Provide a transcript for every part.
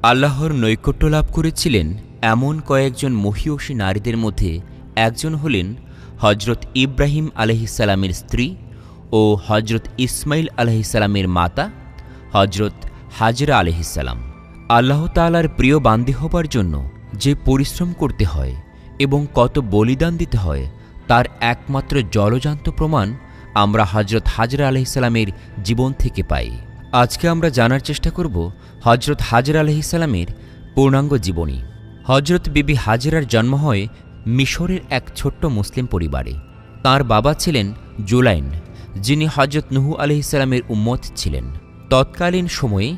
আল্লাহর নৈকট্য লাভ করেছিলেন এমন কয়েকজন মহীয়সী নারীদের মধ্যে একজন হলেন হজরত ইব্রাহিম আলাইহিসসালামের স্ত্রী ও হজরত ইসমাইল আলাইহিসসালামের মাতা হজরত হাজরা আলাইহিসসালাম। আল্লাহ তাআলার প্রিয় বান্দী হবার জন্য যে পরিশ্রম করতে হয় এবং কত বলিদান দিতে হয় তার একমাত্র জলজান্ত প্রমাণ আমরা হজরত হাজরা আলাইহিসসালামের জীবন থেকে পাই। আজকে আমরা জানার চেষ্টা করব হজরত হাজরা আলাইহিসসালামের পূর্ণাঙ্গ জীবনী। হজরত বিবি হাজরার জন্ম হয় মিশরের এক ছোট্ট মুসলিম পরিবারে। তার বাবা ছিলেন জুলাইন, যিনি হজরত নূহ আলাইহিসসালামের উম্মত ছিলেন। তৎকালীন সময়ে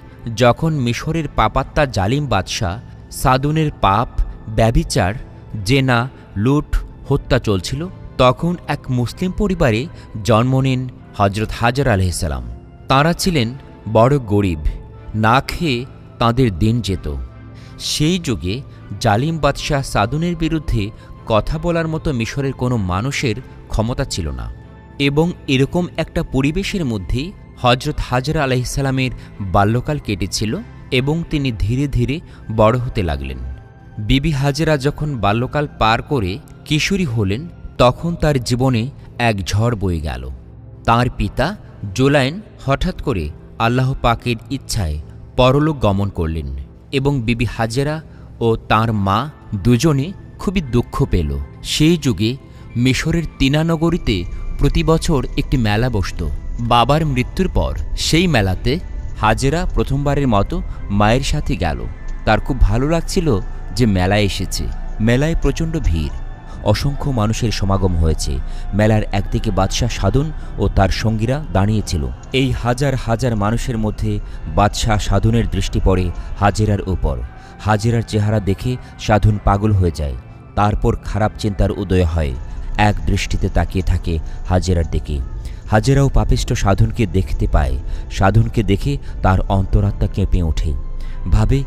যখন মিশরের পাপাত্তা জালিম বাদশাহ সাদুনের পাপ, ব্যভিচার, জেনা, লুট, হত্যা চলছিল, তখন এক মুসলিম পরিবারে জন্ম নেন হজরত হাজরা আলাইহিসসালাম। তাঁরা ছিলেন বড় গরিব, না খেয়ে তাঁদের দিন যেত। সেই যুগে জালিম বাদশাহ সাদুনের বিরুদ্ধে কথা বলার মতো মিশরের কোনো মানুষের ক্ষমতা ছিল না, এবং এরকম একটা পরিবেশের মধ্যেই হজরত হাজরা আলাইহিসসালামের বাল্যকাল কেটেছিল এবং তিনি ধীরে ধীরে বড় হতে লাগলেন। বিবি হাজরা যখন বাল্যকাল পার করে কিশোরী হলেন, তখন তার জীবনে এক ঝড় বয়ে গেল। তাঁর পিতা জুলাইন হঠাৎ করে আল্লাহ পাকের ইচ্ছায় পরলোক গমন করলেন এবং বিবি হাজরা ও তাঁর মা দুজনে খুবই দুঃখ পেল। সেই যুগে মিশরের তিনা নগরীতে প্রতি বছর একটি মেলা বসত। বাবার মৃত্যুর পর সেই মেলাতে হাজেরা প্রথমবারের মতো মায়ের সাথে গেল। তার খুব ভালো লাগছিল যে মেলায় এসেছে। মেলায় প্রচণ্ড ভিড়, অসংখ্য মানুষের সমাগম হয়েছে। মেলার একদিকে বাদশাহ সাদুন ও তার সঙ্গীরা দাঁড়িয়েছিল। এই হাজার হাজার মানুষের মধ্যে বাদশাহ সাদুনের দৃষ্টি পড়ে হাজেরার উপর। হাজেরার চেহারা দেখে সাধুন পাগল হয়ে যায়। তারপর খারাপ চিন্তার উদয় হয়। এক দৃষ্টিতে তাকিয়ে থাকে হাজেরার দিকে। হাজেরাও পাপিষ্ঠ সাধুনকে দেখতে পায়। সাধুনকে দেখে তার অন্তরাত্মা কেঁপে ওঠে। ভাবে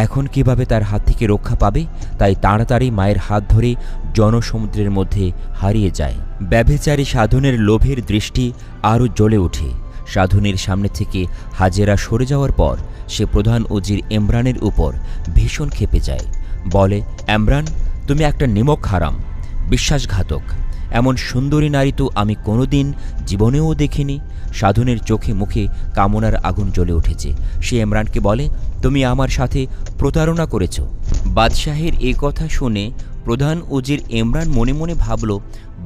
এখন কিভাবে তার হাত থেকে রক্ষা পাবে, তাই তাড়াতাড়ি মায়ের হাত ধরে জনসমুদ্রের মধ্যে হারিয়ে যায়। ব্যভিচারী সাধুনের লোভের দৃষ্টি আরও জ্বলে ওঠে। সাধুনের সামনে থেকে হাজেরা সরে যাওয়ার পর সে প্রধান উজির ইমরানের উপর ভীষণ ক্ষেপে যায়। বলে, ইমরান, তুমি একটা নিমক হারাম, বিশ্বাসঘাতক। এমন সুন্দরী নারী তো আমি কোনোদিন জীবনেও দেখিনি। সাধুনের চোখে মুখে কামনার আগুন জ্বলে উঠেছে। সে ইমরানকে বলে, তুমি আমার সাথে প্রতারণা করেছ। বাদশাহের এই কথা শুনে প্রধান উজির ইমরান মনে মনে ভাবল,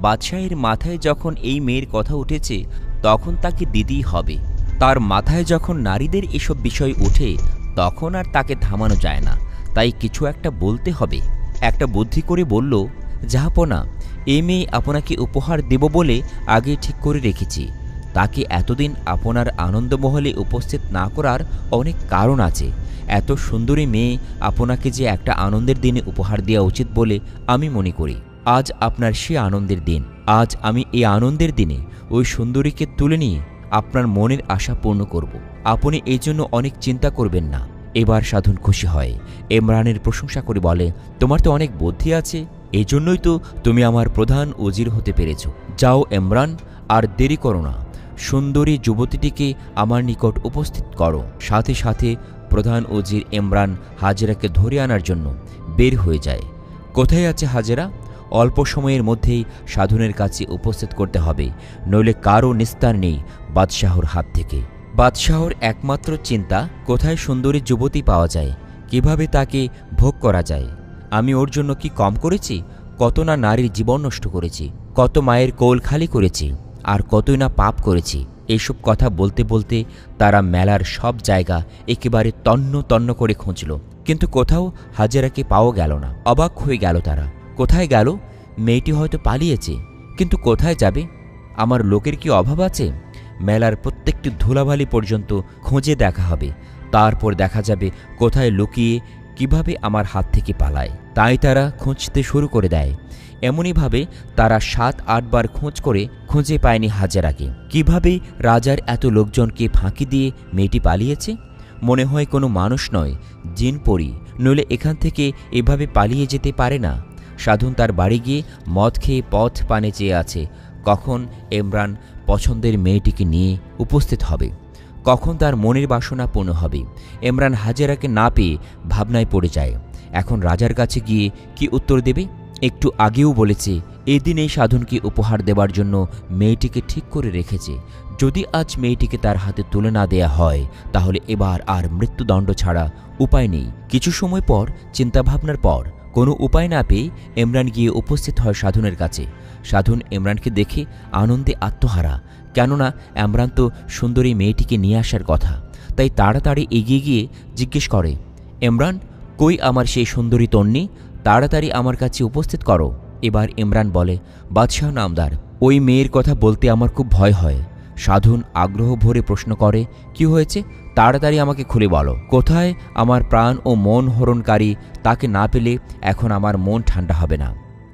বাদশাহের মাথায় যখন এই মেয়ের কথা উঠেছে তখন তাকে দিতেই হবে। তার মাথায় যখন নারীদের এসব বিষয় ওঠে তখন আর তাকে থামানো যায় না, তাই কিছু একটা বলতে হবে। একটা বুদ্ধি করে বলল, জাহাপনা, এই মেয়ে আপনাকে উপহার দেব বলে আগে ঠিক করে রেখেছি। তাকে এতদিন আপনার আনন্দমহলে উপস্থিত না করার অনেক কারণ আছে। এত সুন্দরী মেয়ে আপনাকে যে একটা আনন্দের দিনে উপহার দেওয়া উচিত বলে আমি মনে করি। আজ আপনার সে আনন্দের দিন। আজ আমি এই আনন্দের দিনে ওই সুন্দরীকে তুলে নিয়ে আপনার মনের আশা পূর্ণ করব। আপনি এই জন্য অনেক চিন্তা করবেন না। এবার সাধুন খুশি হয়। ইমরানের প্রশংসা করে বলে, তোমার তো অনেক বুদ্ধি আছে, এই জন্যই তো তুমি আমার প্রধান উজির হতে পেরেছ। যাও ইমরান, আর দেরি করো না, সুন্দরী যুবতীটিকে আমার নিকট উপস্থিত করো। সাথে সাথে প্রধান উজির ইমরান হাজেরাকে ধরে আনার জন্য বের হয়ে যায়। কোথায় আছে হাজেরা? অল্প সময়ের মধ্যেই সাধুনের কাছে উপস্থিত করতে হবে, নইলে কারও নিস্তার নেই বাদশাহর হাত থেকে। বাদশাহর একমাত্র চিন্তা, কোথায় সুন্দরী যুবতী পাওয়া যায়, কিভাবে তাকে ভোগ করা যায়। আমি ওর জন্য কি কম করেছি? কত না নারীর জীবন নষ্ট করেছি, কত মায়ের কোল খালি করেছি, আর কতই না পাপ করেছি। এইসব কথা বলতে বলতে তারা মেলার সব জায়গা একেবারে তন্ন তন্ন করে খুঁজল, কিন্তু কোথাও হাজেরাকে পাওয়া গেল না। অবাক হয়ে গেল তারা। কোথায় গেল? মেয়েটি হয়তো পালিয়েছে, কিন্তু কোথায় যাবে? আমার লোকের কি অভাব আছে? মেলার প্রত্যেকটি ধুলাবালি পর্যন্ত খুঁজে দেখা হবে, তারপর দেখা যাবে কোথায় লুকিয়ে কিভাবে আমার হাত থেকে পালায়। তাই তারা খুঁজতে শুরু করে দেয়। এমনইভাবে তারা ৭-৮ বার খোঁজ করে খুঁজে পায়নি হাজেরাকে। কিভাবে রাজার এত লোকজনকে ফাঁকি দিয়ে মেয়েটি পালিয়েছে? মনে হয় কোনো মানুষ নয়, জিন পরি, নইলে এখান থেকে এভাবে পালিয়ে যেতে পারে না। সাধুন তার বাড়ি গিয়ে মদ খেয়ে পথ পানে চেয়ে আছে কখন ইমরান পছন্দের মেয়েটিকে নিয়ে উপস্থিত হবে, কখন তার মনের বাসনা পূর্ণ হবে। ইমরান হাজেরাকে না পেয়ে ভাবনায় পড়ে যায়। এখন রাজার কাছে গিয়ে কি উত্তর দেবে? একটু আগেও বলেছে এদিন এই সাধনকে উপহার দেবার জন্য মেয়েটিকে ঠিক করে রেখেছে। যদি আজ মেয়েটিকে তার হাতে তুলে না দেয়া হয় তাহলে এবার আর মৃত্যুদণ্ড ছাড়া উপায় নেই। কিছু সময় পর চিন্তাভাবনার পর কোনো উপায় না পেয়ে ইমরান গিয়ে উপস্থিত হয় সাধনের কাছে। সাধন ইমরানকে দেখে আনন্দে আত্মহারা, কেননা ইমরান তো সুন্দরী মেয়েটিকে নিয়ে আসার কথা। তাই তাড়াতাড়ি এগিয়ে গিয়ে জিজ্ঞেস করে, ইমরান, কই আমার সেই সুন্দরী তন্নি? তাড়াতাড়ি আমার কাছে উপস্থিত করো। এবার ইমরান বলে, বাদশাহ নামদার, ওই মেয়ের কথা বলতে আমার খুব ভয় হয়। সাধন আগ্রহ ভরে প্রশ্ন করে, কি হয়েছে? তাড়াতাড়ি আমাকে খুলে বলো। কোথায় আমার প্রাণ ও মন হরণকারী? তাকে না পেলে এখন আমার মন ঠান্ডা হবে না।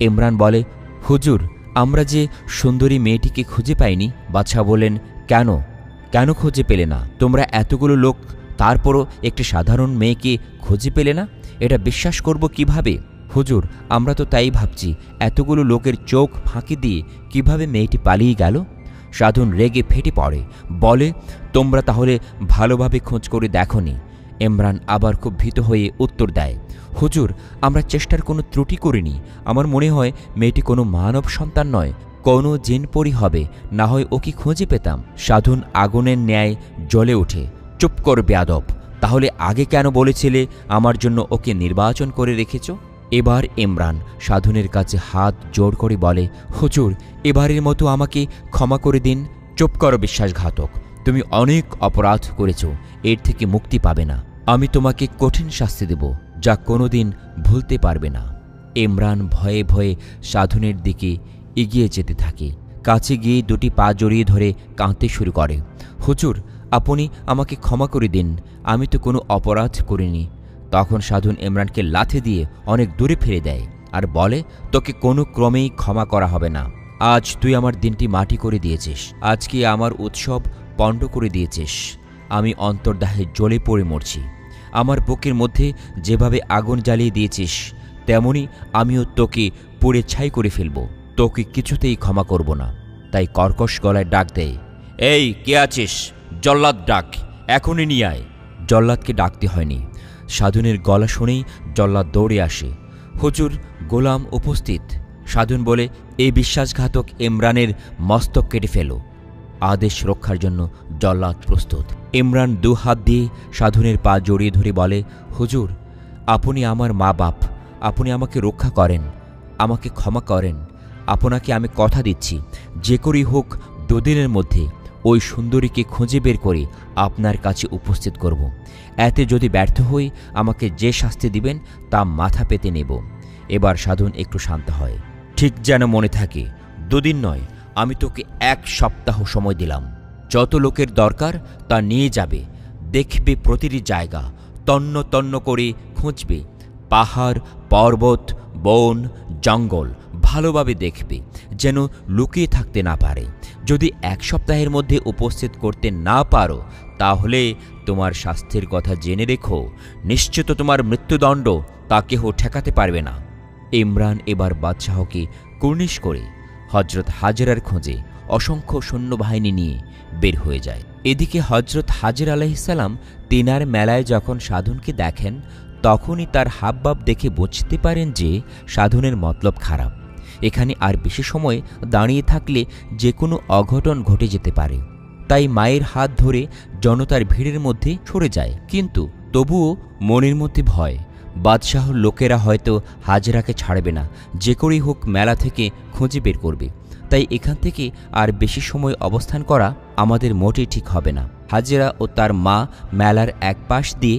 ইমরান বলে, হুজুর, আমরা যে সুন্দরী মেয়েটিকে খুঁজে পাইনি। বাদশাহ বলেন, কেন কেন খুঁজে পেলে না? তোমরা এতগুলো লোক, তারপরও একটি সাধারণ মেয়েকে খুঁজে পেলে না? এটা বিশ্বাস করব কিভাবে? হুজুর, আমরা তো তাই ভাবছি, এতগুলো লোকের চোখ ফাঁকি দিয়ে কিভাবে মেয়েটি পালিয়ে গেল? সাধন রেগে ফেটে পড়ে, বলে, তোমরা তাহলে ভালোভাবে খোঁজ করে দেখোনি? ইমরান আবার খুব ভীত হয়ে উত্তর দেয়, হুজুর, আমরা চেষ্টার কোনো ত্রুটি করিনি। আমার মনে হয় মেয়েটি কোনো মানব সন্তান নয়, কোনো জিনপরি হবে, না হয় ওকে খুঁজে পেতাম। সাধন আগুনের ন্যায় জ্বলে ওঠে, চুপ কর বেয়াদব, তাহলে আগে কেন বলেছিলে আমার জন্য ওকে নির্বাচন করে রেখেছ? এবার ইমরান সাধনের কাছে হাত জোড় করে বলে, হুজুর, এবারের মতো আমাকে ক্ষমা করে দিন। চুপ করো বিশ্বাসঘাতক, তুমি অনেক অপরাধ করেছ, এর থেকে মুক্তি পাবে না। আমি তোমাকে কঠিন শাস্তি দেব, যা কোনোদিন ভুলতে পারবে না। ইমরান ভয়ে ভয়ে সাধনের দিকে এগিয়ে যেতে থাকে। কাছে গিয়ে দুটি পা জড়িয়ে ধরে কাঁদতে শুরু করে, হুজুর, আপনি আমাকে ক্ষমা করে দিন, আমি তো কোনো অপরাধ করিনি। তখন সাধন ইমরানকে লাথি দিয়ে অনেক দূরে ফেলে দেয় আর বলে, তোকে কোনো ক্রমেই ক্ষমা করা হবে না। আজ তুই আমার দিনটি মাটি করে দিয়েছিস, আজকে আমার উৎসব পণ্ড করে দিয়েছিস। আমি অন্তর্দাহে জ্বলে পড়ে মরছি। আমার বুকের মধ্যে যেভাবে আগুন জ্বালিয়ে দিয়েছিস, তেমনি আমিও তোকে পুড়ে ছাই করে ফেলব। তোকে কিছুতেই ক্ষমা করব না। তাই কর্কশ গলায় ডাক দেয়, এই কে আছিস? জল্লাদ ডাক, এখনই নিয়ে আয়। জল্লাদকে ডাকতে হয়নি, সাধনের গলা শুনেই জল্লাদ দৌড়ে আসে। হুজুর, গোলাম উপস্থিত। সাধন বলে, এই বিশ্বাসঘাতক ইমরানের মস্তক কেটে ফেলো। আদেশ রক্ষার জন্য জল্লাদ প্রস্তুত। ইমরান দু হাত দিয়ে সাধনের পা জড়িয়ে ধরে বলে, হুজুর, আপনি আমার মা বাপ, আপনি আমাকে রক্ষা করেন, আমাকে ক্ষমা করেন। আপনাকে আমি কথা দিচ্ছি, যে করেই হোক দুদিনের মধ্যে ওই সুন্দরীকে খুঁজে বের করে আপনার কাছে উপস্থিত করব। এতে যদি ব্যর্থ হই, আমাকে যে শাস্তি দিবেন তা মাথা পেতে নেব। এবার সাধন একটু শান্ত হয়। ঠিক যেন মনে থাকে, দুদিন নয়, আমি তোকে 1 সপ্তাহ সময় দিলাম। যত লোকের দরকার তা নিয়ে যাবে, দেখবে প্রতিটি জায়গা তন্ন তন্ন করে খুঁজবে, পাহাড়, পর্বত, বন, জঙ্গল ভালোভাবে দেখবে, যেন লুকিয়ে থাকতে না পারে। যদি 1 সপ্তাহের মধ্যে উপস্থিত করতে না পারো, তাহলে তোমার স্বাস্থ্যের কথা জেনে রেখো, নিশ্চিত তোমার মৃত্যুদণ্ড তা কেহ ঠেকাতে পারবে না। ইমরান এবার বাদশাহকে কুর্নিশ করে হজরত হাজেরার খোঁজে অসংখ্য সৈন্যবাহিনী নিয়ে বের হয়ে যায়। এদিকে হজরত হাজের আলাইহিসসালাম তিনার মেলায় যখন সাধনকে দেখেন, তখনই তার হাবভাব দেখে বুঝতে পারেন যে সাধনের মতলব খারাপ। এখানে আর বেশি সময় দাঁড়িয়ে থাকলে যে কোনো অঘটন ঘটে যেতে পারে। তাই মায়ের হাত ধরে জনতার ভিড়ের মধ্যে সরে যায়, কিন্তু তবুও মনের মধ্যে ভয়, বাদশাহর লোকেরা হয়তো হাজেরাকে ছাড়বে না, যে করেই হোক মেলা থেকে খুঁজে বের করবে। তাই এখান থেকে আর বেশি সময় অবস্থান করা আমাদের মোটেই ঠিক হবে না। হাজেরা ও তার মা মেলার এক পাশ দিয়ে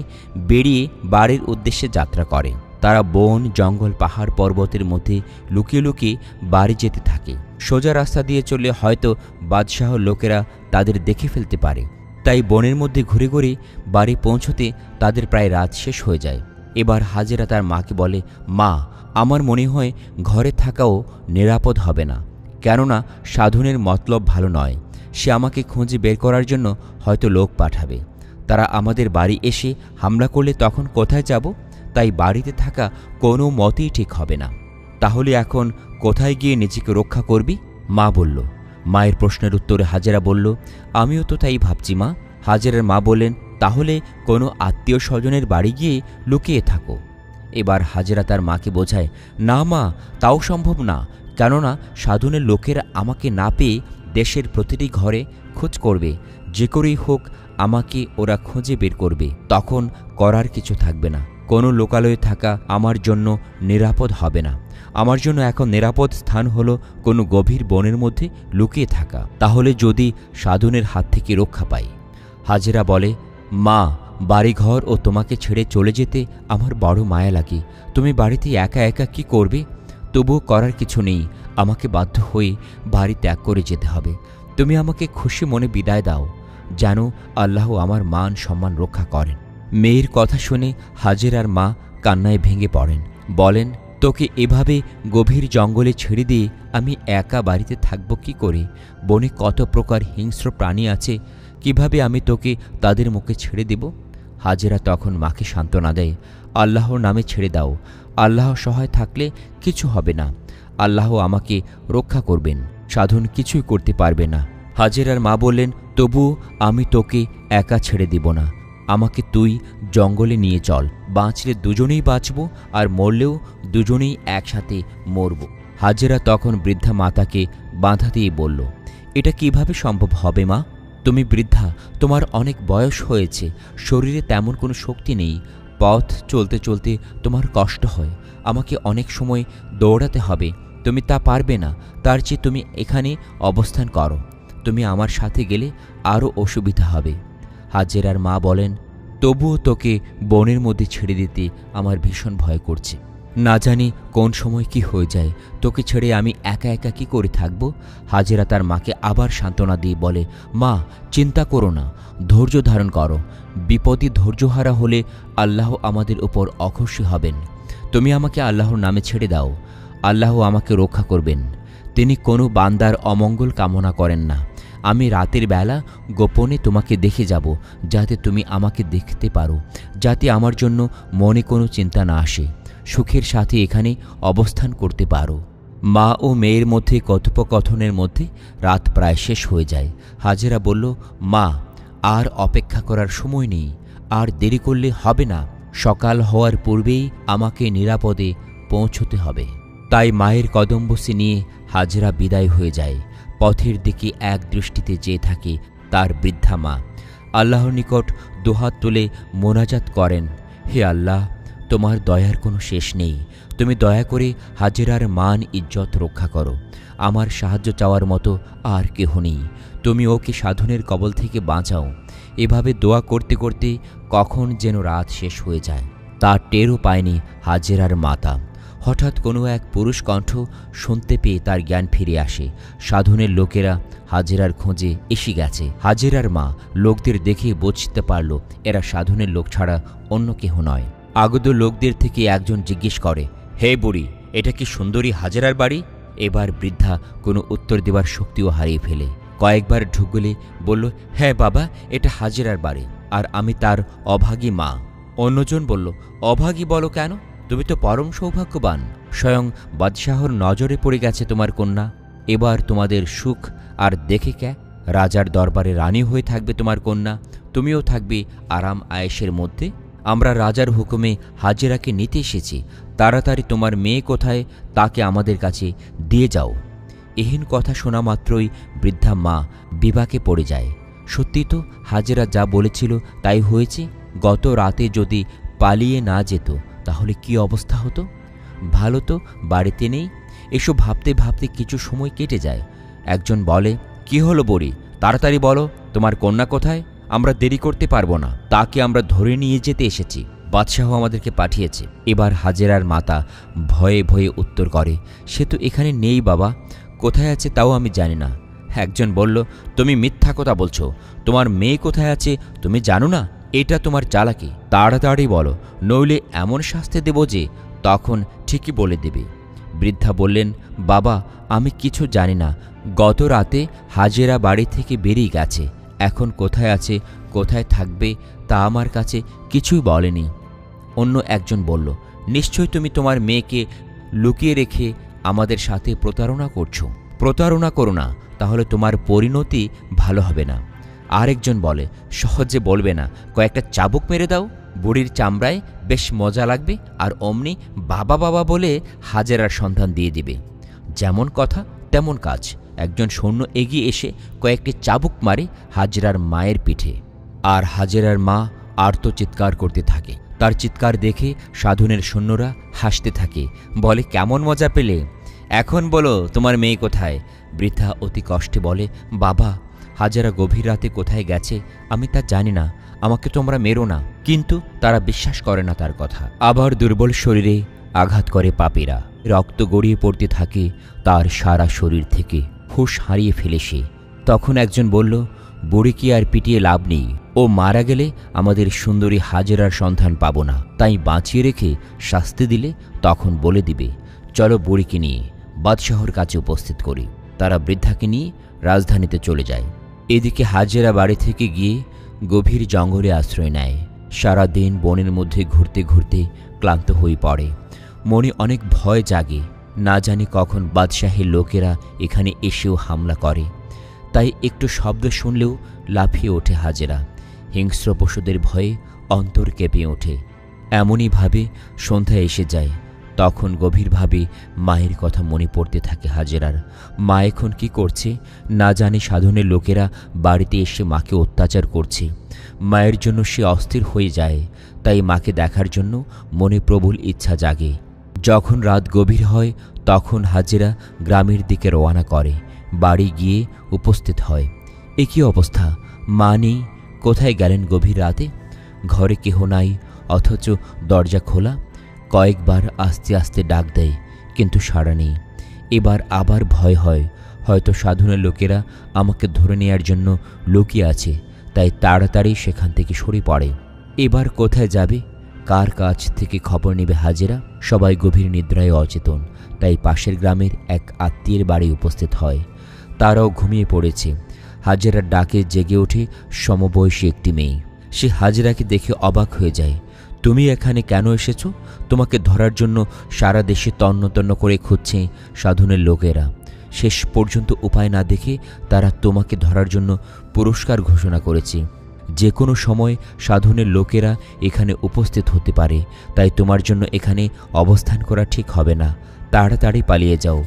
বেরিয়ে বাড়ির উদ্দেশ্যে যাত্রা করে। তারা বন, জঙ্গল, পাহাড়, পর্বতের মধ্যে লুকিয়ে লুকিয়ে বাড়ি যেতে থাকে। সোজা রাস্তা দিয়ে চললে হয়তো বাদশাহ লোকেরা তাদের দেখে ফেলতে পারে। তাই বনের মধ্যে ঘুরে ঘুরে বাড়ি পৌঁছতে তাদের প্রায় রাত শেষ হয়ে যায়। এবার হাজেরা তার মাকে বলে, মা, আমার মনে হয় ঘরে থাকাও নিরাপদ হবে না, কেননা সাধনের মতলব ভালো নয়। সে আমাকে খুঁজে বের করার জন্য হয়তো লোক পাঠাবে। তারা আমাদের বাড়ি এসে হামলা করলে তখন কোথায় যাব? তাই বাড়িতে থাকা কোনো মতেই ঠিক হবে না। তাহলে এখন কোথায় গিয়ে নিজেকে রক্ষা করবি? মা বলল। মায়ের প্রশ্নের উত্তরে হাজেরা বলল, আমিও তো তাই ভাবছি মা। হাজেরার মা বললেন, তাহলে কোনো আত্মীয় স্বজনের বাড়ি গিয়ে লুকিয়ে থাকো। এবার হাজেরা তার মাকে বোঝায়, না মা, তাও সম্ভব না, কেননা সাধনের লোকেরা আমাকে না পেয়ে দেশের প্রতিটি ঘরে খোঁজ করবে, যে করেই হোক আমাকে ওরা খুঁজে বের করবে, তখন করার কিছু থাকবে না। কোনো লোকালয়ে থাকা আমার জন্য নিরাপদ হবে না। আমার জন্য এখন নিরাপদ স্থান হলো কোনো গভীর বনের মধ্যে লুকিয়ে থাকা, তাহলে যদি সাধনের হাত থেকে রক্ষা পাই। হাজেরা বলে, মা, বাড়িঘর ও তোমাকে ছেড়ে চলে যেতে আমার বড় মায়া লাগে। তুমি বাড়িতে একা একা কি করবে? তবুও করার কিছু নেই, আমাকে বাধ্য হয়ে বাড়ি ত্যাগ করে যেতে হবে। তুমি আমাকে খুশি মনে বিদায় দাও, যেন আল্লাহ আমার মান সম্মান রক্ষা করেন। মেয়ের কথা শুনে হাজেরার মা কান্নায় ভেঙে পড়েন। বলেন, তোকে এভাবে গভীর জঙ্গলে ছেড়ে দিয়ে আমি একা বাড়িতে থাকব কি করে? বনে কত প্রকার হিংস্র প্রাণী আছে, কিভাবে আমি তোকে তাদের মুখে ছেড়ে দেব? হাজেরা তখন মাকে সান্ত্বনা দেয়, আল্লাহর নামে ছেড়ে দাও, আল্লাহ সহায় থাকলে কিছু হবে না, আল্লাহ আমাকে রক্ষা করবেন, সাধন কিছুই করতে পারবে না। হাজেরার মা বললেন, তবু আমি তোকে একা ছেড়ে দিব না, আমাকে তুই জঙ্গলে নিয়ে চল, বাঁচলে দুজনেই বাঁচব, আর মরলেও দুজনেই একসাথে মরব। হাজেরা তখন বৃদ্ধা মাতাকে বাধা দিয়ে বলল, এটা কিভাবে সম্ভব হবে মা? তুমি বৃদ্ধা, তোমার অনেক বয়স হয়েছে, শরীরে তেমন কোনো শক্তি নেই, পথ চলতে চলতে তোমার কষ্ট হয়, আমাকে অনেক সময় দৌড়াতে হবে, তুমি তা পারবে না, তার চেয়ে তুমি এখানে অবস্থান করো, তুমি আমার সাথে গেলে আরও অসুবিধা হবে। হাজেরার মা বলেন, তবুও তোকে বনের মধ্যে ছেড়ে দিতে আমার ভীষণ ভয় করছে, না জানি কোন সময় কি হয়ে যায়, তোকে ছেড়ে আমি একা একা কি করে থাকব? হাজেরা তার মাকে আবার সান্ত্বনা দিয়ে বলে, মা, চিন্তা করো না, ধৈর্য ধারণ করো, বিপদে ধৈর্যহারা হলে আল্লাহ আমাদের উপর অখুশি হবেন। তুমি আমাকে আল্লাহর নামে ছেড়ে দাও, আল্লাহ আমাকে রক্ষা করবেন। তিনি কোনো বান্দার অমঙ্গল কামনা করেন না। আমি রাতের বেলা গোপনে তোমাকে দেখে যাব, যাতে তুমি আমাকে দেখতে পারো, যাতে আমার জন্য মনে কোনো চিন্তা না আসে, সুখের সাথে এখানে অবস্থান করতে পারো। মা ও মেয়ের মধ্যে কথোপকথনের মধ্যে রাত প্রায় শেষ হয়ে যায়। হাজেরা বলল, মা, আর অপেক্ষা করার সময় নেই, আর দেরি করলে হবে না, সকাল হওয়ার পূর্বেই আমাকে নিরাপদে পৌঁছতে হবে। তাই মায়ের কদমবসি নিয়ে হাজেরা বিদায় হয়ে যায়। পথের দিকে এক দৃষ্টিতে চেয়ে থাকে তার বৃদ্ধা মা। আল্লাহর নিকট দুহাত তুলে মোনাজাত করেন, হে আল্লাহ, তোমার দয়ার কোনো শেষ নেই, তুমি দয়া করে হাজেরার মান ইজ্জত রক্ষা করো, আমার সাহায্য চাওয়ার মতো আর কেহ নেই, তুমি ওকে সাধনের কবল থেকে বাঁচাও। এভাবে দোয়া করতে করতে কখন যেন রাত শেষ হয়ে যায়, তা টেরও পায়নি হাজেরার মাতা। হঠাৎ কোনো এক পুরুষ কণ্ঠ শুনতে পেয়ে তার জ্ঞান ফিরে আসে। সাধনের লোকেরা হাজেরার খোঁজে এসে গেছে। হাজেরার মা লোকদের দেখে বুঝতে পারল এরা সাধনের লোক ছাড়া অন্য কেহ নয়। আগত লোকদের থেকে একজন জিজ্ঞেস করে, হে বুড়ি, এটা কি সুন্দরী হাজেরার বাড়ি? এবার বৃদ্ধা কোনো উত্তর দেবার শক্তিও হারিয়ে ফেলে। কয়েকবার ঢুকলে বলল, হ্যাঁ বাবা, এটা হাজেরার বাড়ি, আর আমি তার অভাগী মা। অন্যজন বলল, অভাগী বলো কেন? তুমি তো পরম সৌভাগ্যবান, স্বয়ং বাদশাহর নজরে পড়ে গেছে তোমার কন্যা। এবার তোমাদের সুখ আর দেখে কে? রাজার দরবারে রানী হয়ে থাকবে তোমার কন্যা, তুমিও থাকবে আরাম আয়েশের মধ্যে। আমরা রাজার হুকুমে হাজেরাকে নিতে এসেছি, তাড়াতাড়ি তোমার মেয়ে কোথায় তাকে আমাদের কাছে দিয়ে যাও। এহেন কথা শোনা মাত্রই বৃদ্ধা মা বিপাকে পড়ে যায়। সত্যি তো, হাজেরা যা বলেছিল তাই হয়েছে। গত রাতে যদি পালিয়ে না যেত তাহলে কি অবস্থা হতো? ভালো তো বাড়িতে নেই। এসব ভাবতে ভাবতে কিছু সময় কেটে যায়। একজন বলে, কি হলো বুড়ি, তাড়াতাড়ি বলো, তোমার কন্যা কোথায়? আমরা দেরি করতে পারবো না, তাকে আমরা ধরে নিয়ে যেতে এসেছি, বাদশাহ আমাদেরকে পাঠিয়েছে। এবার হাজেরার মাতা ভয়ে ভয়ে উত্তর করে, সে তো এখানে নেই বাবা, কোথায় আছে তাও আমি জানি না। একজন বলল, তুমি মিথ্যা কথা বলছো, তোমার মেয়ে কোথায় আছে তুমি জানো না? এটা তোমার চালাকি, তাড়াতাড়ি বলো, নইলে এমন শাস্তি দেব যে তখন ঠিকই বলে দেবে। বৃদ্ধা বললেন, বাবা, আমি কিছু জানি না, গত রাতে হাজেরা বাড়ি থেকে বেরিয়ে গেছে, এখন কোথায় আছে কোথায় থাকবে তা আমার কাছে কিছুই বলেনি। অন্য একজন বলল, নিশ্চয় তুমি তোমার মেয়েকে লুকিয়ে রেখে আমাদের সাথে প্রতারণা করছো। প্রতারণা করো না, তাহলে তোমার পরিণতি ভালো হবে না। আরেকজন বলে, সহজে বলবে না, কয়েকটা চাবুক মেরে দাও, বুড়ির চামড়ায় বেশ মজা লাগবে, আর অমনি বাবা বাবা বলে হাজেরার সন্ধান দিয়ে দিবে। যেমন কথা তেমন কাজ। একজন সৈন্য এগিয়ে এসে কয়েকটি চাবুক মারে হাজেরার মায়ের পিঠে, আর হাজেরার মা আর্তচিৎকার করতে থাকে। তার চিৎকার দেখে সাধনের সৈন্যরা হাসতে থাকে, বলে, কেমন মজা পেলে? এখন বলো তোমার মেয়ে কোথায়? বৃদ্ধা অতি কষ্টে বলে, বাবা, হাজেরা গভীর রাতে কোথায় গেছে আমি তা জানি না, আমাকে তোমরা মেরো না। কিন্তু তারা বিশ্বাস করে না তার কথা। আবার দুর্বল শরীরে আঘাত করে পাপীরা, রক্ত গড়িয়ে পড়তে থাকে তার সারা শরীর থেকে, হুঁশ হারিয়ে ফেলে সে। তখন একজন বলল, বুড়িকে আর পিটিয়ে লাভ নেই, ও মারা গেলে আমাদের সুন্দরী হাজেরার সন্ধান পাব না, তাই বাঁচিয়ে রেখে শাস্তি দিলে তখন বলে দিবে। চলো বুড়িকে নিয়ে বাদশাহর কাছে উপস্থিত করি। তারা বৃদ্ধাকে নিয়ে রাজধানীতে চলে যায়। এদিকে হাজেরা বাড়ি থেকে গিয়ে গভীর জঙ্গলে আশ্রয় নেয়। সারা দিন বনের মধ্যে ঘুরতে ঘুরতে ক্লান্ত হয়ে পড়ে। মনে অনেক ভয় জাগে, না জানি কখন বাদশাহের লোকেরা এখানে এসেও হামলা করে। তাই একটু শব্দ শুনলেও লাফিয়ে ওঠে হাজেরা। হিংস্র পশুদের ভয়ে অন্তর কেঁপে ওঠে। এমনইভাবে সন্ধ্যা এসে যায়। তখন গভীরভাবে মায়ের কথা মনে পড়তে থাকে হাজেরার। মা এখন কী করছে না জানি। সাধনের লোকেরা বাড়িতে এসে মাকে অত্যাচার করছে। মায়ের জন্য সে অস্থির হয়ে যায়। তাই মাকে দেখার জন্য মনে প্রবল ইচ্ছা জাগে। যখন রাত গভীর হয় তখন হাজেরা গ্রামের দিকে রওনা করে। বাড়ি গিয়ে উপস্থিত হয়। এ কী অবস্থা? মা নেই, কোথায় গেলেন গভীর রাতে? ঘরে কেহ নাই, অথচ দরজা খোলা। কয়েকবার আস্তে আস্তে ডাক দেয়, কিন্তু সাড়া নেই। এবার আবার ভয় হয়, হয়তো সাধনের লোকেরা আমাকে ধরে নেয়ার জন্য লুকিয়ে আছে। তাই তাড়াতাড়ি সেখান থেকে সরে পড়ে। এবার কোথায় যাবে, কার কাছ থেকে খবর নেবে হাজেরা? সবাই গভীর নিদ্রায় অচেতন। তাই পাশের গ্রামের এক আত্মীয়ের বাড়ি উপস্থিত হয়। তারাও ঘুমিয়ে পড়েছে। হাজেরার ডাকে জেগে ওঠে সমবয়সী একটি মেয়ে। সে হাজেরাকে দেখে অবাক হয়ে যায়। তুমি এখানে কেন এসেছো? তোমাকে ধরার জন্য সারা দেশে তন্ন তন্ন করে খুঁজছে সাধনের লোকেরা। শেষ পর্যন্ত উপায় না দেখে তারা তোমাকে ধরার জন্য পুরস্কার ঘোষণা করেছে। যে কোনো সময় সাধনের লোকেরা এখানে উপস্থিত হতে পারে। তাই তোমার জন্য এখানে অবস্থান করা ঠিক হবে না। তাড়াতাড়ি পালিয়ে যাও।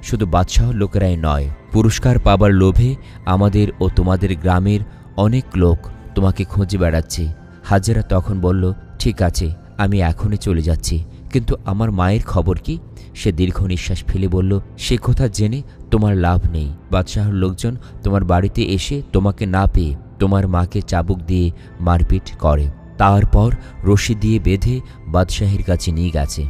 শুধু বাদশাহর লোকেরাই নয়, পুরস্কার পাবার লোভে আমাদের ও তোমাদের গ্রামের অনেক লোক তোমাকে খুঁজে বেড়াচ্ছে। হাজেরা তখন বলল, ঠিক আছে, আমি এখনই চলে যাচ্ছি, কিন্তু আমার মায়ের খবর কি? সে দীর্ঘ নিঃশ্বাস ফেলে বলল, সে কথা জেনে তোমার লাভ নেই। বাদশাহর লোকজন তোমার বাড়িতে এসে তোমাকে না পেয়ে তোমার মাকে চাবুক দিয়ে মারপিট করে, তারপর রশি দিয়ে বেঁধে বাদশাহের কাছে নিয়ে গেছে।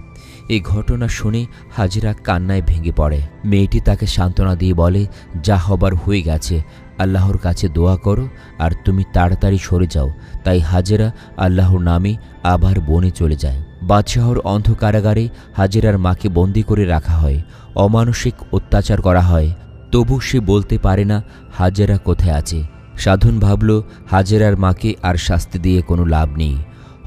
এই ঘটনা শুনে হাজেরা কান্নায় ভেঙে পড়ে। মেয়েটি তাকে সান্ত্বনা দিয়ে বলে, যা হবার হয়ে গেছে, আল্লাহর কাছে দোয়া করো আর তুমি তাড়াতাড়ি সরে যাও। তাই হাজেরা আল্লাহর নামে আবার বনে চলে যায়। বাদশাহর অন্ধ কারাগারে হাজেরার মাকে বন্দি করে রাখা হয়। অমানসিক অত্যাচার করা হয়। তবু সে বলতে পারে না হাজেরা কোথায় আছে। সাধন ভাবল, হাজেরার মাকে আর শাস্তি দিয়ে কোনো লাভ নেই।